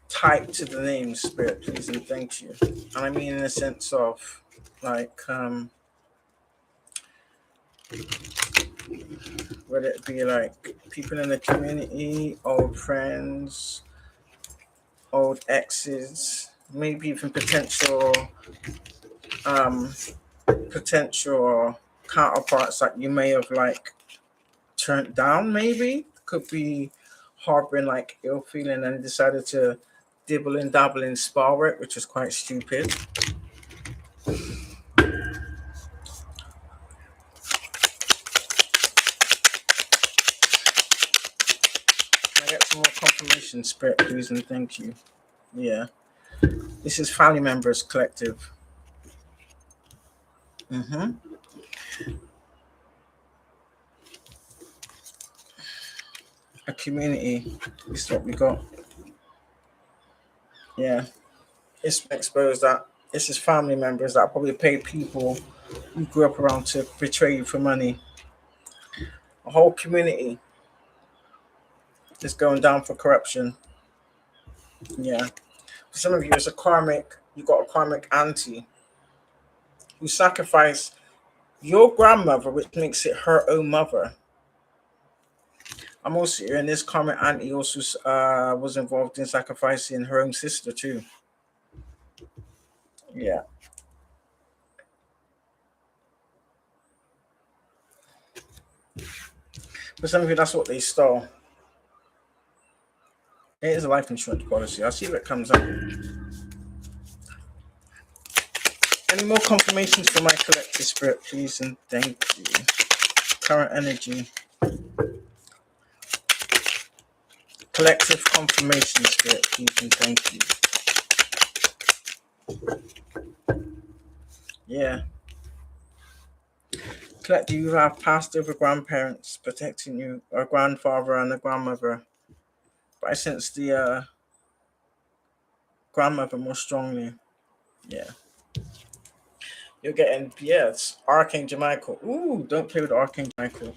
type to the name, Spirit, please and thank you. And I mean in the sense of like would it be like people in the community, old friends, old exes, maybe even potential counterparts that you may have like turned down, maybe could be harboring like ill feeling and decided to dibble and dabble in spa work, which is quite stupid. Can I get some more confirmation, Spirit, please and thank you. Yeah. This is family members collective. A community. This is what we got. Yeah. It's exposed that this is family members that probably paid people you grew up around to betray you for money. A whole community is going down for corruption. Yeah. For some of you, you got a karmic auntie who sacrificed your grandmother, which makes it her own mother. I'm also hearing this karmic auntie also was involved in sacrificing her own sister too. Yeah. For some of you, that's what they stole. It is a life insurance policy. I'll see if it comes up. Any more confirmations for my collective, Spirit, please, and thank you. Current energy. Collective confirmation, Spirit, please, and thank you. Yeah. Collective, you have passed over grandparents protecting you, or grandfather and a grandmother. But I sense the grandmother more strongly. Yeah. You're getting, yes, Archangel Michael. Ooh, don't play with Archangel Michael.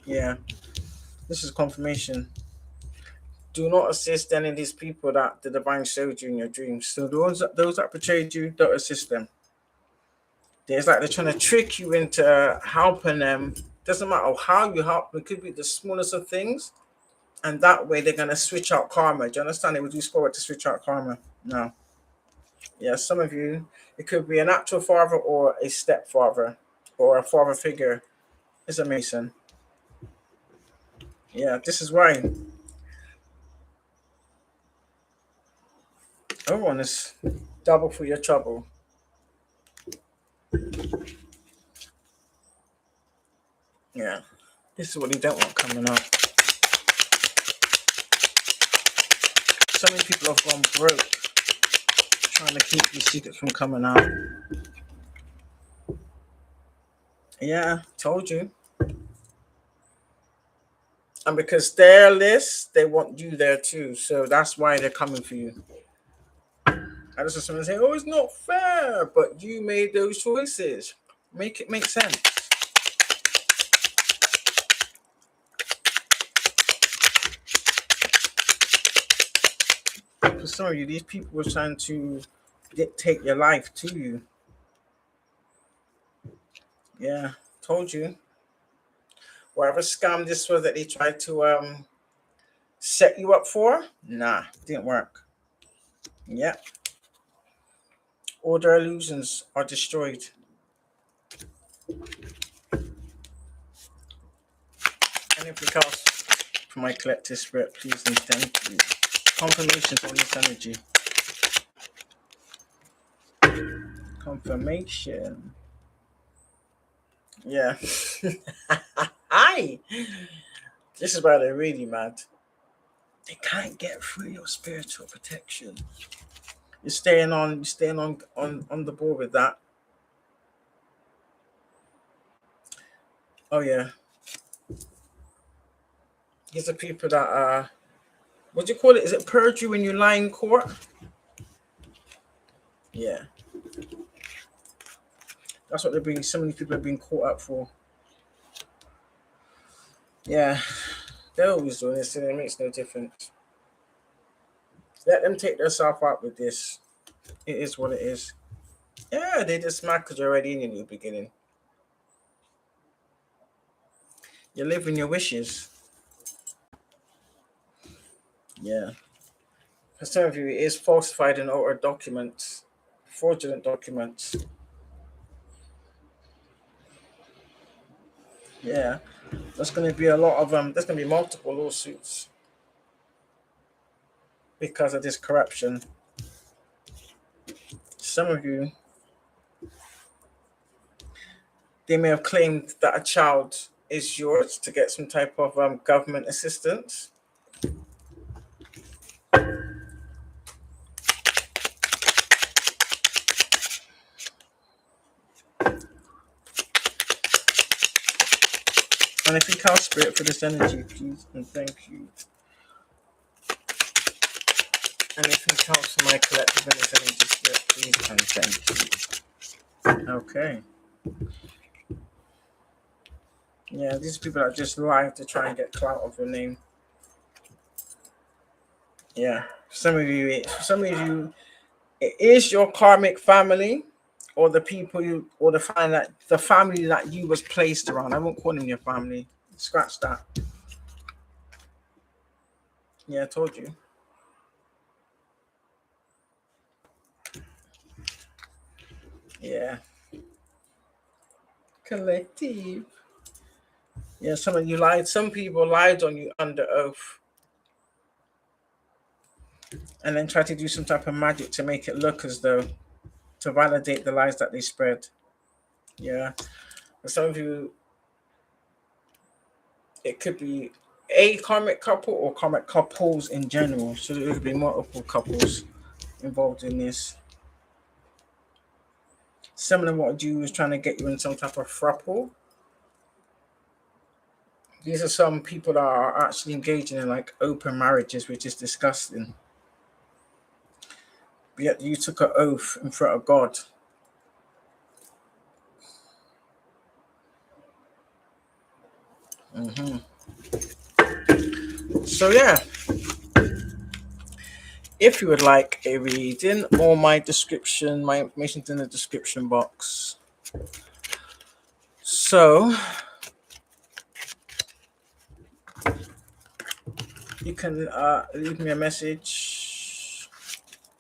Yeah. This is confirmation. Do not assist any of these people that the divine showed you in your dreams. So those that betrayed you, don't assist them. There's like they're trying to trick you into helping them. Doesn't matter how you help them, it could be the smallest of things. And that way they're gonna switch out karma. Do you understand? It would use forward to switch out karma. No. Yeah, some of you, it could be an actual father or a stepfather or a father figure is a Mason. Yeah, this is why. Everyone is double for your trouble. Yeah, this is what you don't want coming up. So many people have gone broke trying to keep these secrets from coming out. Yeah, told you. And because their list, they want you there too. So that's why they're coming for you. I just heard someone say, "Oh, it's not fair," but you made those choices. Make it make sense. For some of you, these people were trying to dictate your life to you. Yeah, told you. Whatever scam this was that they tried to set you up for, nah, didn't work. Yeah, all their illusions are destroyed. Anything else for my collective spirit, please and thank you. Confirmation on this energy. Confirmation. Yeah. Hi. This is why they're really mad. They can't get through your spiritual protection. You're staying on the board with that. Oh yeah. These are people that what do you call it? Is it perjury when you lie in court? Yeah. That's what they're being so many people are being caught up for. Yeah. They're always doing this and it makes no difference. Let them take themselves out with this. It is what it is. Yeah, they just mad because you're already in the beginning. You're living your wishes. Yeah. For some of you, it is falsified and altered documents, fraudulent documents. Yeah. There's going to be a lot of there's going to be multiple lawsuits because of this corruption. Some of you, they may have claimed that a child is yours to get some type of government assistance. And if you cast spirit for this energy, please and thank you. And if you cast for my collective in this energy, spirit, please and thank you. Okay. Yeah, these people that just lie to try and get clout of your name. Yeah. Some of you, it is your karmic family, or the people you, or the family that you was placed around. I won't call them your family. Scratch that. Yeah, I told you. Yeah. Collective. Yeah, some of you lied. Some people lied on you under oath, and then tried to do some type of magic to make it look as though to validate the lies that they spread. Yeah. For some of you, it could be a karmic couple or karmic couples in general. So there could be multiple couples involved in this. Similar to what you was trying to get you in some type of throuple. These are some people that are actually engaging in like open marriages, which is disgusting. But yet you took an oath in front of God. So yeah, if you would like a reading, or my information's in the description box. So you can leave me a message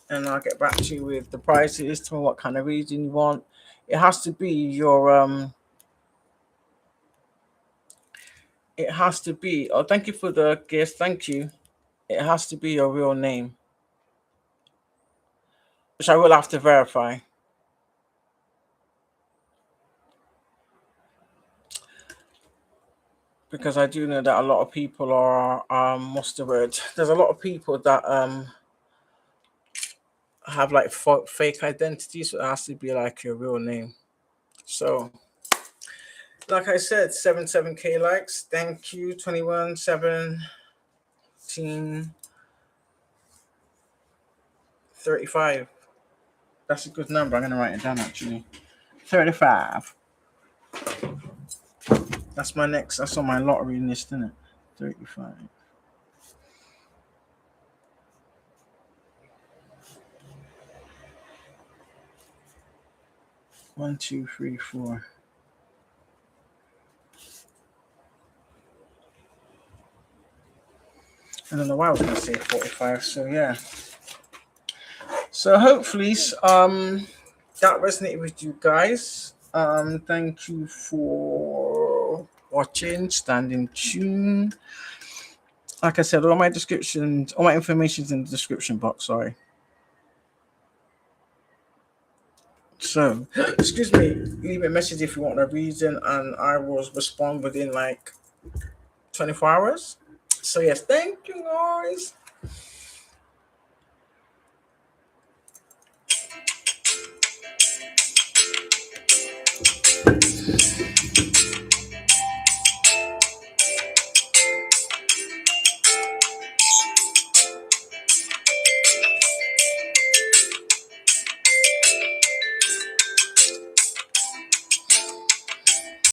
and I'll get back to you with the prices, tell me what kind of reading you want. It has to be your it has to be, oh, thank you for the gift, thank you. It has to be your real name, which I will have to verify. Because I do know that a lot of people are what's the word? There's a lot of people that have like fake identities, so it has to be like your real name. So Like I said, 7K likes. Thank you. 21, 17, 35. That's a good number. I'm gonna write it down actually. 35. That's my next. That's on my lottery list, isn't it? 35. One, two, three, four. I don't know why I was gonna say 45. So yeah. So hopefully, that resonated with you guys. Thank you for watching. Standing tuned. Like I said, all my descriptions, all my information is in the description box. Sorry. So, excuse me. Leave a message if you want a reason, and I will respond within like 24 hours. So yes, thank you guys.